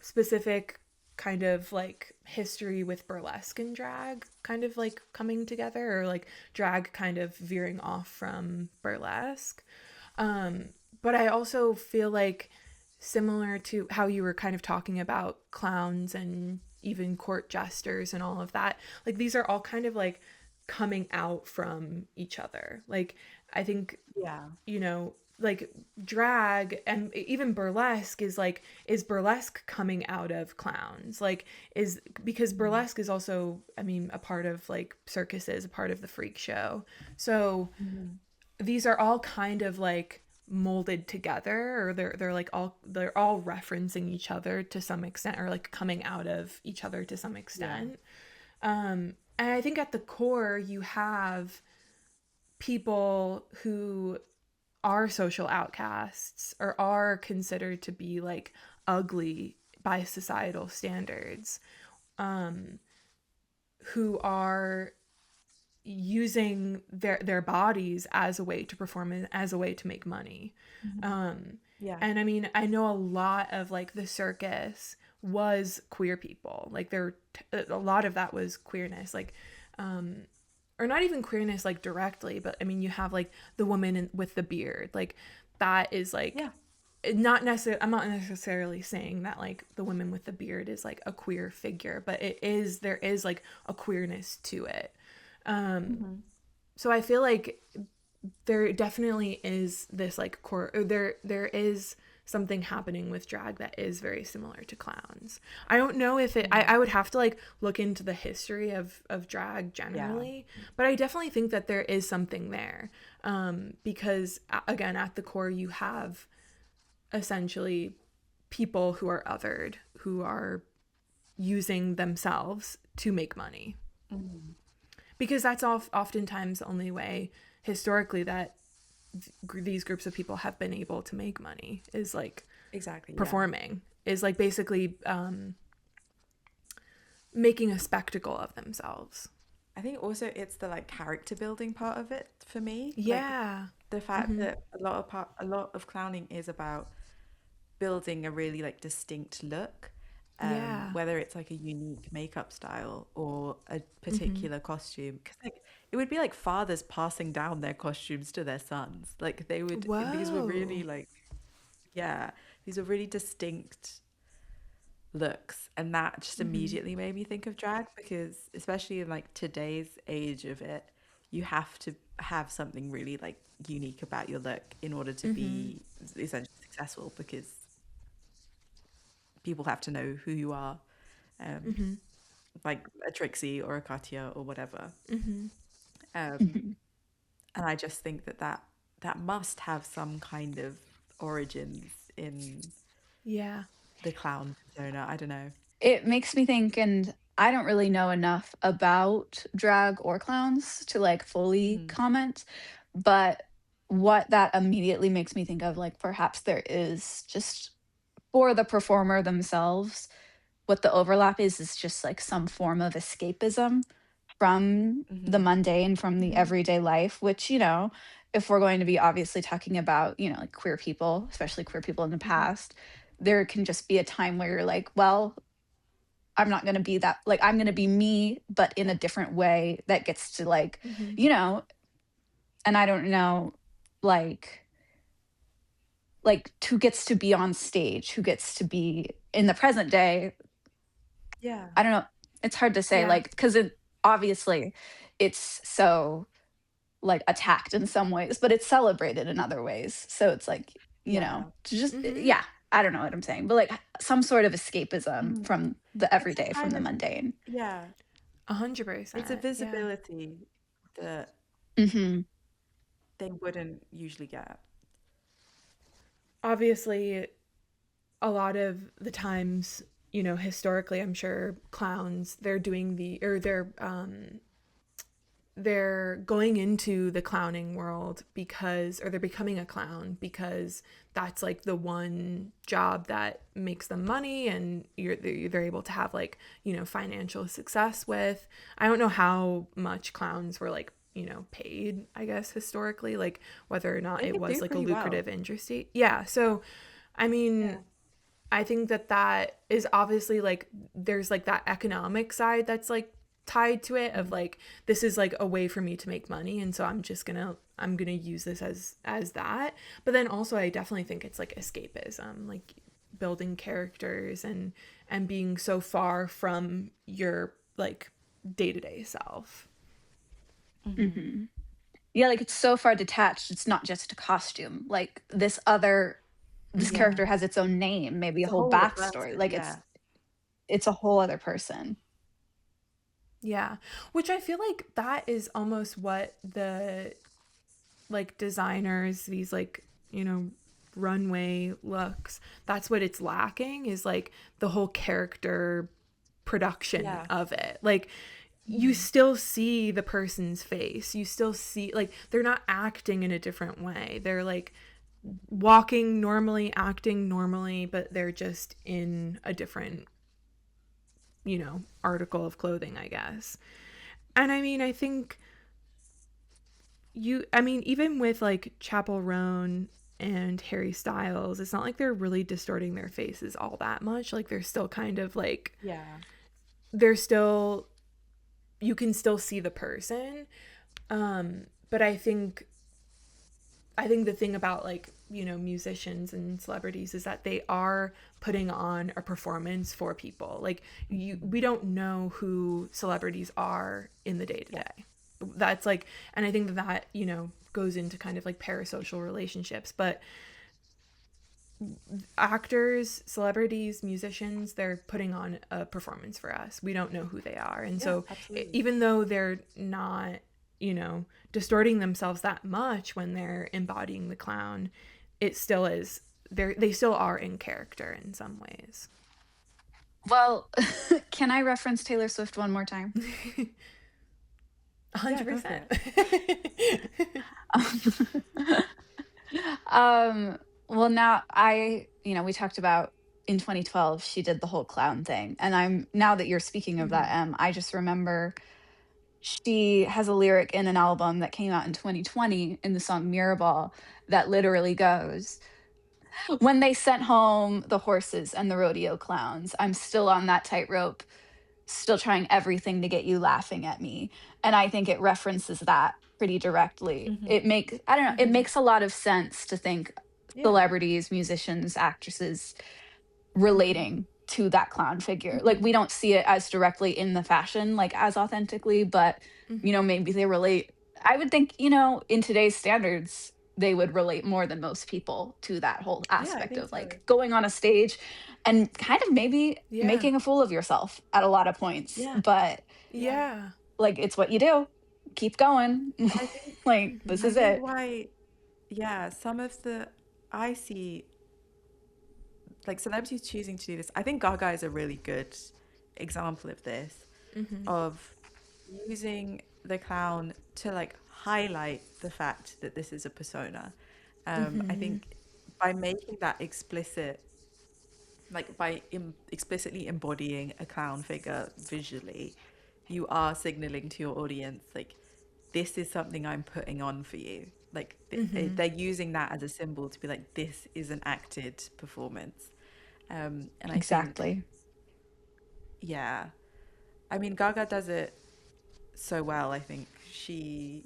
specific kind of like history with burlesque and drag kind of like coming together, or like drag kind of veering off from burlesque. Um, but I also feel like, similar to how you were kind of talking about clowns and even court jesters and all of that, like these are all kind of like coming out from each other. Like I think Yeah. like drag and even burlesque is burlesque coming out of clowns, like is because Hmm. burlesque is also, I mean, a part of like circuses, a part of the freak show. So Hmm. these are all kind of like molded together, or they're all referencing each other to some extent, or like coming out of each other to some Yeah. extent. And I think at the core you have people who are social outcasts or are considered to be like ugly by societal standards, who are using their bodies as a way to perform and as a way to make money. Yeah. And I mean, I know a lot of like the circus was queer people. Like a lot of that was queerness, like or not even queerness like directly, but I mean, you have like the woman with the beard. Like that is like Yeah. not necessarily, I'm not necessarily saying that like the woman with the beard is like a queer figure, but there is like a queerness to it. So I feel like there definitely is this like core, or there is something happening with drag that is very similar to clowns. I don't know if I would have to like look into the history of drag generally, but I definitely think that there is something there, because again, at the core you have essentially people who are othered, who are using themselves to make money. Because that's oftentimes the only way historically that these groups of people have been able to make money, is like Exactly. performing, is like basically making a spectacle of themselves. I think also it's the like character building part of it for me. Like Yeah. the fact that a lot of clowning is about building a really like distinct look, Yeah. whether it's like a unique makeup style or a particular costume. Because like it would be like fathers passing down their costumes to their sons. Like they would, these were really Whoa. like, yeah, these are really distinct looks, and that just immediately made me think of drag, because especially in like today's age of it, you have to have something really like unique about your look in order to be essentially successful, because people have to know who you are, um, like a Trixie or a Katya or whatever. Um, and I just think that that must have some kind of origins in Yeah. the clown persona. I don't know. It makes me think, and I don't really know enough about drag or clowns to like fully Mhm. comment, but what that immediately makes me think of, like perhaps there is just for the performer themselves, what the overlap is just like some form of escapism from the Mhm. mundane, from the everyday life, which, if we're going to be obviously talking about, like queer people, especially queer people in the Mhm. past, there can just be a time where you're like, well, I'm not going to be that, like, I'm going to be me, but in a different way that gets to like, you know, and I don't know, like, who gets to be on stage, who gets to be in the present day. Yeah. I don't know. It's hard to say, Yeah. like, because obviously it's so like attacked in some ways, but it's celebrated in other ways. So it's like, Yeah. to just, yeah, I don't know what I'm saying, but like some sort of escapism Mhm. from the It's a everyday, from kind the of, mundane. yeah, it's a 100%. Yeah. visibility that Hmm. they wouldn't usually get. Obviously, a lot of the times, historically, I'm sure clowns, they're going into the clowning world because, or they're becoming a clown because that's like the one job that makes them money, and they're able to have like, financial success with. I don't know how much clowns were like, paid, I guess, historically, like whether or not They it could was do like a pretty well. lucrative industry. Yeah. So, I mean, Yeah. I think that is obviously like there's like that economic side that's like tied to it, of Mhm. like this is like a way for me to make money, and so I'm gonna use this as that. But then also I definitely think it's like escapism, like building characters and being so far from your like day-to-day self. Mhm. Hmm. Yeah, like it's so far detached. It's not just a costume. Like this Yeah. character has its own name, maybe a It's a whole whole other backstory. person. Like Yeah. it's a whole other person. Yeah, which I feel like that is almost what the like designers, these like, runway looks, that's what it's lacking, is like the whole character production Yeah. of it. Like you still see the person's face. You still see, like, they're not acting in a different way. They're like walking normally, acting normally, but they're just in a different, article of clothing, I guess. And I mean, I think even with like Chapel Roan and Harry Styles, it's not like they're really distorting their faces all that much. Like, they're still kind of like, Yeah. they're still, you can still see the person. But I think the thing about, like, musicians and celebrities is that they are putting on a performance for people. Like, we don't know who celebrities are in the day to Yeah. day. That's like, and I think that, goes into kind of like parasocial relationships. But actors, celebrities, musicians, they're putting on a performance for us. We don't know who they are. And Yeah, so absolutely. even though they're not, distorting themselves that much when they're embodying the clown, it still is, they still are in character in some ways. Well, can I reference Taylor Swift one more time? 100%. Yeah, go for 100%. Well, now we talked about in 2012 she did the whole clown thing, and now that you're speaking of that, I just remember she has a lyric in an album that came out in 2020 in the song Mirrorball that literally goes, "When they sent home the horses and the rodeo clowns, I'm still on that tightrope, still trying everything to get you laughing at me." And I think it references that pretty directly. I don't know, it makes a lot of sense to think Yeah. celebrities, musicians, actresses relating to that clown figure. Like, we don't see it as directly in the fashion, like as authentically, but maybe they relate. I would think, in today's standards, they would relate more than most people to that whole Yeah, I aspect think of so. like going on a stage and kind of maybe Yeah. making a fool of yourself at a lot of points. Yeah. But Yeah. like, it's what you do. Keep going. I think Like, this I is think it. why, yeah, some of the I see like celebrities choosing to do this. I think Gaga is a really good example of this, of using the clown to like highlight the fact that this is a persona. I think by making that explicit, like by explicitly embodying a clown figure visually, you are signaling to your audience like, this is something I'm putting on for you. Like they're using that as a symbol to be like, this is an acted performance. And I think, Exactly. yeah, I mean, Gaga does it so well. I think she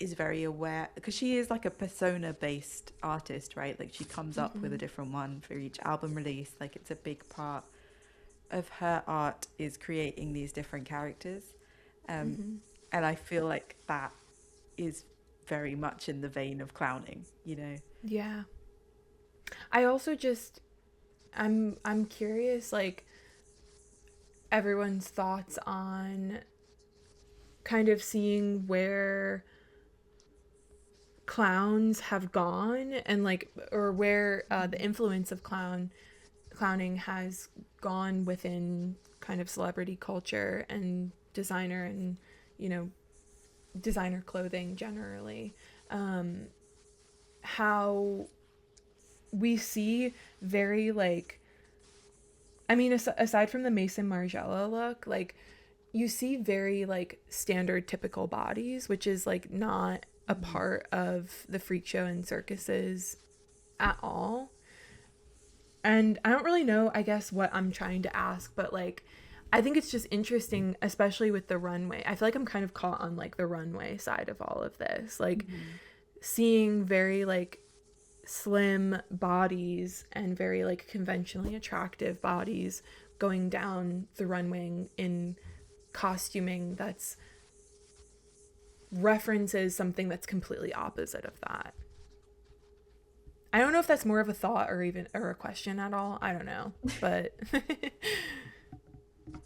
is very aware because she is like a persona based artist, right? Like she comes up with a different one for each album release. Like it's a big part of her art is creating these different characters. And I feel like that is very much in the vein of clowning, you know? Yeah. I also just, I'm curious, like, everyone's thoughts on kind of seeing where clowns have gone, and like, or where the influence of clowning has gone within kind of celebrity culture and designer, and designer clothing generally. How we see very, like, I mean, aside from the Mason Margiela look, like, you see very, like, standard typical bodies, which is, like, not a part of the freak show and circuses at all. And I don't really know, I guess, what I'm trying to ask, but, like, I think it's just interesting, especially with the runway. I feel like I'm kind of caught on, like, the runway side of all of this. Like, seeing very, like, slim bodies and very, like, conventionally attractive bodies going down the runway in costuming that's references something that's completely opposite of that. I don't know if that's more of a thought or a question at all. I don't know, but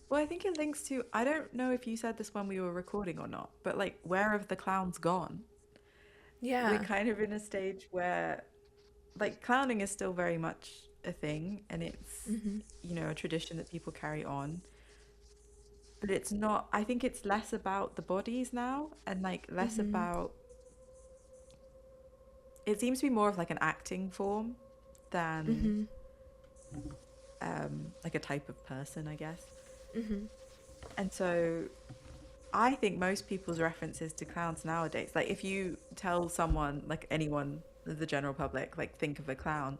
Well, I think it links to, I don't know if you said this when we were recording or not, but like, where have the clowns gone? We're yeah. kind of in a stage where like clowning is still very much a thing and it's, you know, a tradition that people carry on. but it's not. I think it's less about the bodies now, and like less about. It seems to be more of like an acting form than like a type of person, I guess. And so I think most people's references to clowns nowadays, like if you tell someone, like anyone, the general public, like think of a clown,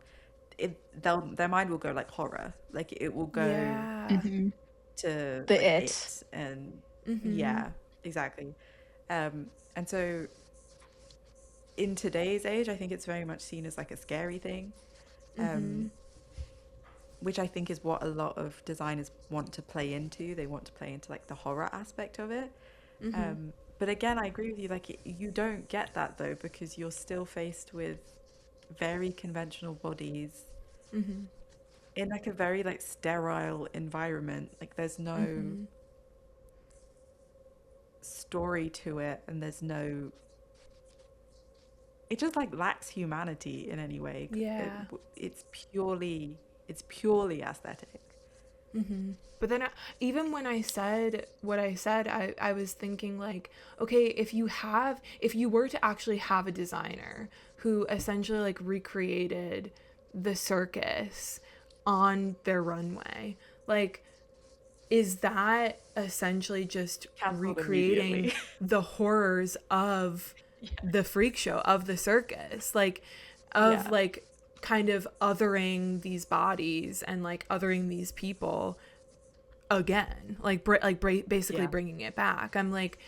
their mind will go like horror, like it will go Yeah. Hmm. to The like it. it, and yeah, exactly. And so in today's age, I think it's very much seen as like a scary thing, which I think is what a lot of designers want to play into. They want to play into like the horror aspect of it. But again, I agree with you. Like you don't get that though, because you're still faced with very conventional bodies in like a very like sterile environment. Like there's no story to it, and there's no. It just like lacks humanity in any way. Yeah. It's purely aesthetic. But then even when I said what I said, I was thinking like, okay, if you were to actually have a designer who essentially like recreated the circus on their runway, like, is that essentially just Cancelled recreating immediately. the horrors of the freak show, of the circus, like of Yeah. like kind of othering these bodies and like othering these people again, like basically Yeah. bringing it back. I'm like,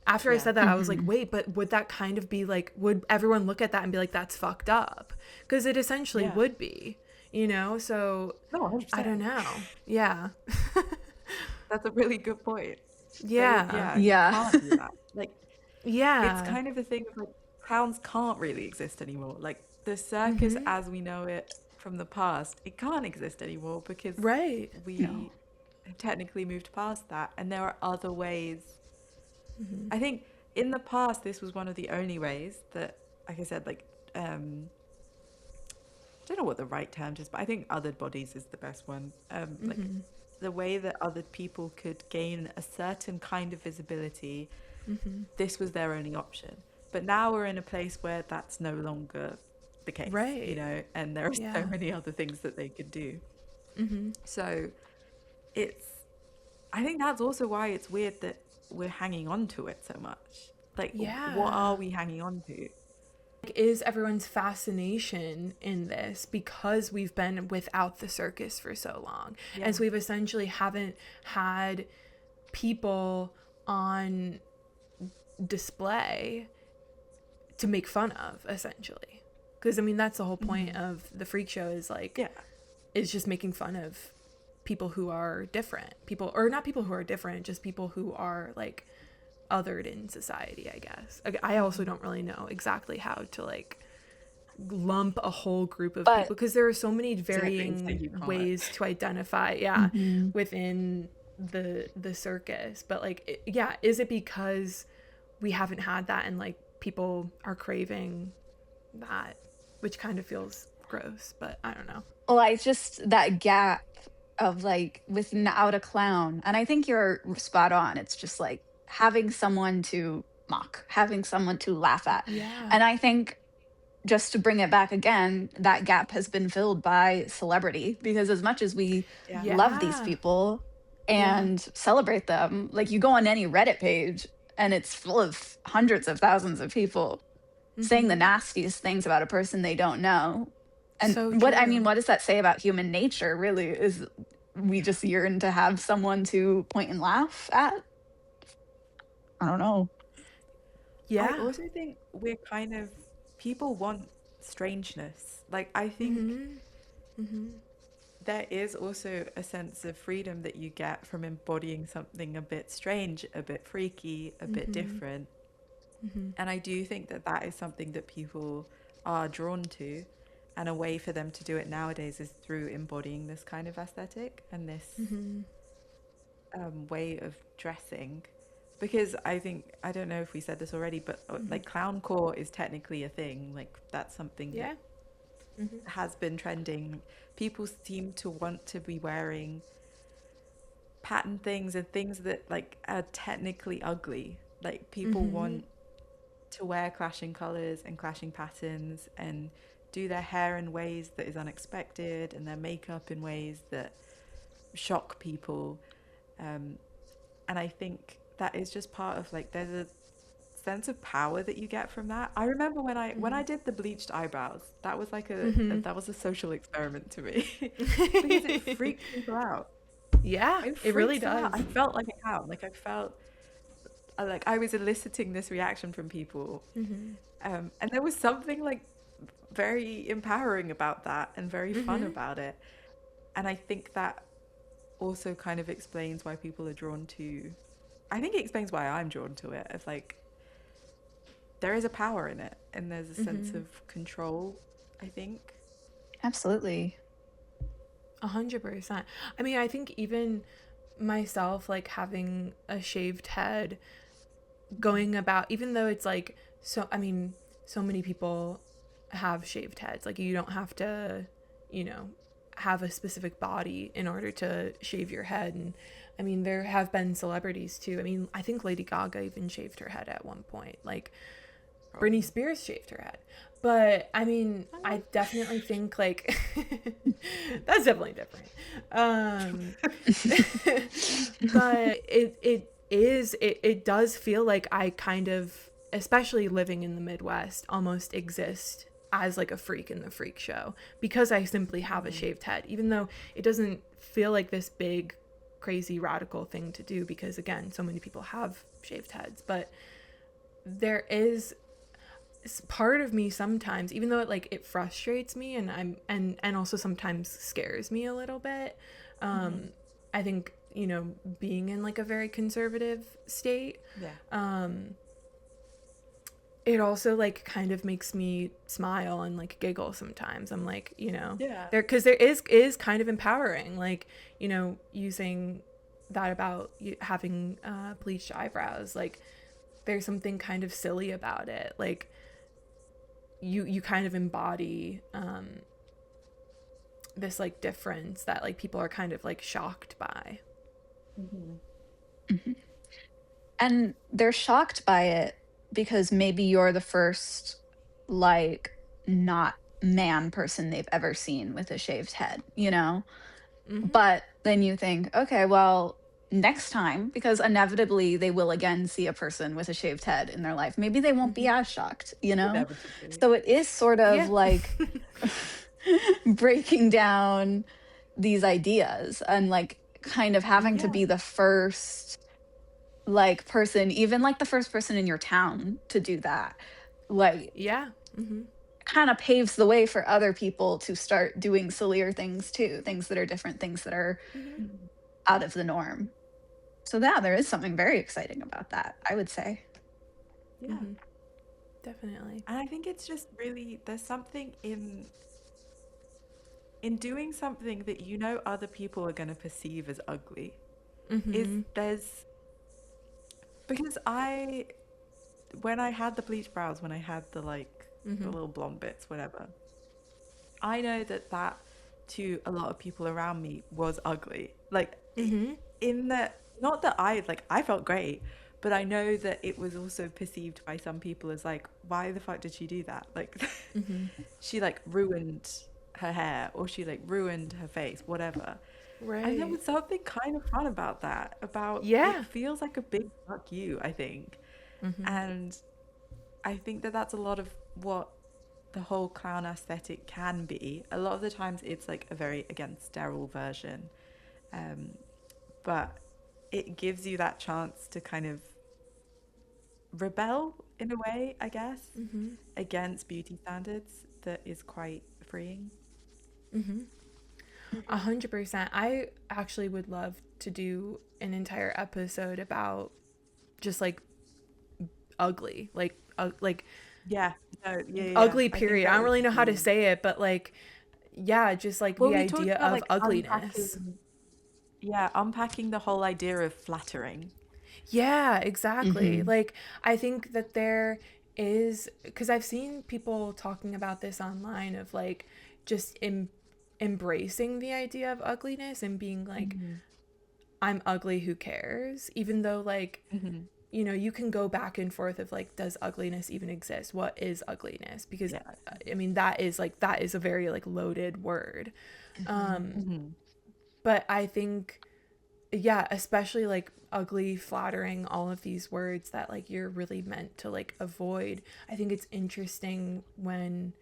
after I Yeah. said that, I was like, wait, but would that kind of be like, would everyone look at that and be like, that's fucked up? Because it essentially Yeah. would be, so No, I 100%. don't know. Yeah. That's a really good point. Yeah. Yeah, you Yeah. can't do that. Like, it's Yeah. kind of the thing of like clowns can't really exist anymore. Like the circus as we know it from the past, it can't exist anymore because Right. No. we have technically moved past that, and there are other ways. I think in the past this was one of the only ways that, like I said, like I don't know what the right term is, but I think othered bodies is the best one. Like the way that other people could gain a certain kind of visibility, this was their only option. But now we're in a place where that's no longer the case, Right. and there are Yeah. so many other things that they could do. So it's, I think that's also why it's weird that we're hanging on to it so much. Like, Yeah. what are we hanging on to? Like, is everyone's fascination in this because we've been without the circus for so long? Yeah. And so we've essentially haven't had people on display to make fun of, essentially. Because I mean, that's the whole point of the freak show, is like, Yeah. is just making fun of people who are different, people, or not people who are different, just people who are like othered in society, I guess. I also don't really know exactly how to like lump a whole group of But people, because there are so many Certain things that varying you can't. ways to identify within the circus. But like is it because we haven't had that and like people are craving that, which kind of feels gross, but I don't know. well, I just that gap of like without a clown, and I think you're spot on. It's just like having someone to mock, having someone to laugh at. Yeah. And I think, just to bring it back again, that gap has been filled by celebrity, because as much as we Yeah. love these people and celebrate them, like you go on any Reddit page and it's full of hundreds of thousands of people saying the nastiest things about a person they don't know. And So I true. mean, what does that say about human nature, really? Is we just yearn to have someone to point and laugh at? I don't know. Yeah. I also think we're kind of, people want strangeness. Like, I think there is also a sense of freedom that you get from embodying something a bit strange, a bit freaky, a bit different. And I do think that that is something that people are drawn to. And a way for them to do it nowadays is through embodying this kind of aesthetic and this way of dressing. Because I think, I don't know if we said this already, but like clowncore is technically a thing. Like that's something that has been trending. People seem to want to be wearing pattern things and things that like are technically ugly. Like people want to wear clashing colors and clashing patterns and do their hair in ways that is unexpected and their makeup in ways that shock people. And I think that is just part of like there's a sense of power that you get from that. I remember when I did the bleached eyebrows, that was like that was a social experiment to me because it freaked people out. Yeah, It it really freaks them does. out. I felt like a cow. Like I felt like I was eliciting this reaction from people. And there was something like very empowering about that and very fun about it. And I think that also kind of explains why people are drawn to, I think it explains why I'm drawn to it. It's like there is a power in it and there's a sense of control, I think. Absolutely. 100%. I mean, I think even myself, like having a shaved head, going about, even though it's like, so, I mean, so many people have shaved heads. Like, you don't have to, you know, have a specific body in order to shave your head. And I mean, there have been celebrities too. I mean, I think Lady Gaga even shaved her head at one point. Like, Britney Spears shaved her head. But I mean, I definitely think like that's definitely different. But it does feel like I kind of, especially living in the Midwest, almost exist as like a freak in the freak show because I simply have a shaved head, even though it doesn't feel like this big, crazy, radical thing to do because again, so many people have shaved heads. But there is part of me sometimes, even though it frustrates me and also sometimes scares me a little bit. I think, you know, being in like a very conservative state, it also like kind of makes me smile and like giggle sometimes. I'm like, you know, because there is kind of empowering, like, you know, using that about having bleached eyebrows. Like there's something kind of silly about it. Like you kind of embody this like difference that like people are kind of like shocked by. And they're shocked by it because maybe you're the first like not man person they've ever seen with a shaved head, you know? But then you think, okay, well, next time, because inevitably they will again see a person with a shaved head in their life, maybe they won't be as shocked, you know? Inevitably. So it is sort of like breaking down these ideas and like kind of having to be the first like person, even like the first person in your town to do that, like kind of paves the way for other people to start doing sillier things too, things that are different, things that are out of the norm. So yeah, there is something very exciting about that, I would say. Definitely. And I think it's just really, there's something in doing something that you know other people are going to perceive as ugly. Because when I had the bleach brows, when I had the like the little blonde bits, whatever, I know that to a lot of people around me was ugly. Like in that, not that I felt great, but I know that it was also perceived by some people as like, why the fuck did she do that? Like she like ruined her hair or she like ruined her face, whatever. Right. And there was something kind of fun about that. It feels like a big fuck you, I think. And I think that that's a lot of what the whole clown aesthetic can be. A lot of the times it's like a very, again, sterile version. But it gives you that chance to kind of rebel in a way, I guess, against beauty standards that is quite freeing. 100%. I actually would love to do an entire episode about just like ugly, ugly period. I don't really know how to say it, but like, just like the idea of like ugliness. Unpacking the whole idea of flattering. Yeah, exactly. Like, I think that there is, because I've seen people talking about this online of like just embracing the idea of ugliness and being like, I'm ugly, who cares? Even though like, Mm-hmm. you know, you can go back and forth of like, does ugliness even exist? What is ugliness? Because Yeah. I mean, that is a very like loaded word. Mm-hmm. But I think, yeah, especially like ugly, flattering, all of these words that like you're really meant to like avoid. I think it's interesting when,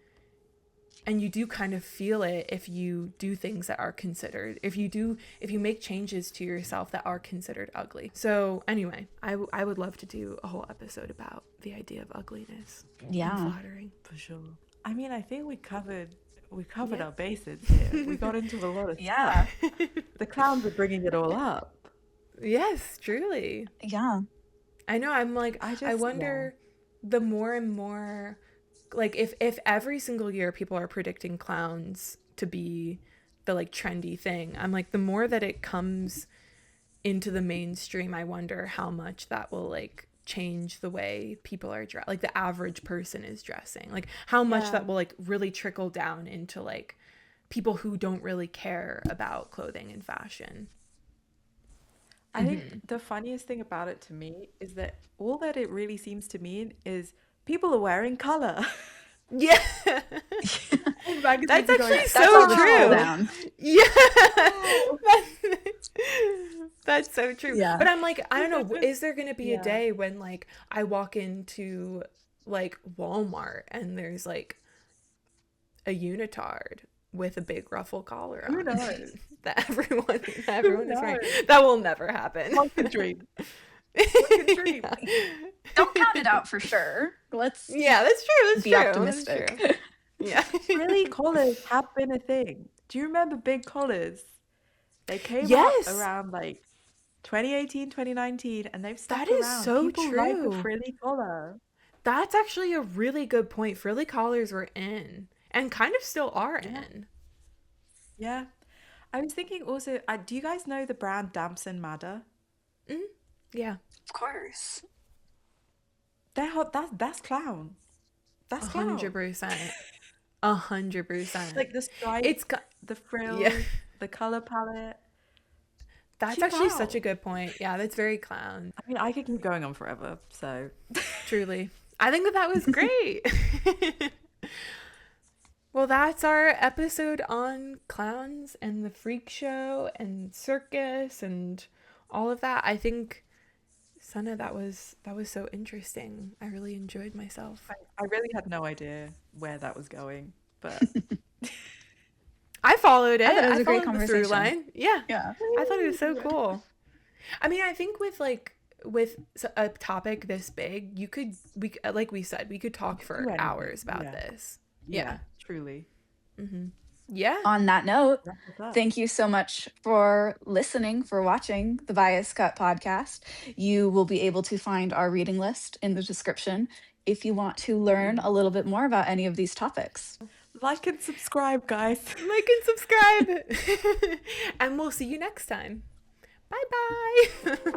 and you do kind of feel it if you do things that are considered, if you make changes to yourself that are considered ugly. So anyway, I would love to do a whole episode about the idea of ugliness and flattering. For sure. I mean, I think we covered Yeah. our bases here. We got into a lot of Yeah. stuff. The clowns are bringing it all up. Yes, truly. Yeah. I know. I'm like, I I just, wonder the more and more, like if every single year people are predicting clowns to be the like trendy thing, I'm like, the more that it comes into the mainstream, I wonder how much that will like change the way people are dressed, like the average person is dressing, like how much Yeah. that will like really trickle down into like people who don't really care about clothing and fashion. I think the funniest thing about it to me is that all that it really seems to mean is people are wearing color. Yeah. And magazines That's are going, actually That's so all the trickle true. down. Yeah. That's so true. Yeah. But I'm like, I don't know, is there going to be a Yeah. day when like I walk into like Walmart and there's like a unitard with a big ruffle collar Who on knows? that everyone is wearing? knows? That will never happen. One can dream. One can dream. Don't count it out for sure. Let's Yeah, that's true. That's be true. optimistic. That's true. Yeah. Frilly collars have been a thing. Do you remember big collars? They came Yes. out around like 2018, 2019, and they've stuck That is around. so People like a true. frilly collar. That's actually a really good point. Frilly collars were in and kind of still are in. Yeah. I was thinking also, do you guys know the brand Damson Madder? Yeah. Of course. They're hot. That's clown. That's clown. 100%. 100%. Like the stripes, It's the frills, yeah. the color palette. That's Cute actually clown. such a good point. Yeah, that's very clown. I mean, I could keep going on forever. So Truly. I think that was great. Well, that's our episode on clowns and the freak show and circus and all of that. I think, Sana, that was so interesting. I really enjoyed myself. I really had no idea where that was going, but I followed it. I thought it was a great followed the through conversation. line. Yeah. Yeah. I thought it was so cool. I mean, I think with a topic this big, like we said, we could talk for anything. hours about Yeah. this. yeah, truly. Yeah. On that note, Wrap this up. thank you so much for listening, for watching the Bias Cut podcast. You will be able to find our reading list in the description if you want to learn a little bit more about any of these topics. Like and subscribe, guys. Like and subscribe. And we'll see you next time. Bye-bye.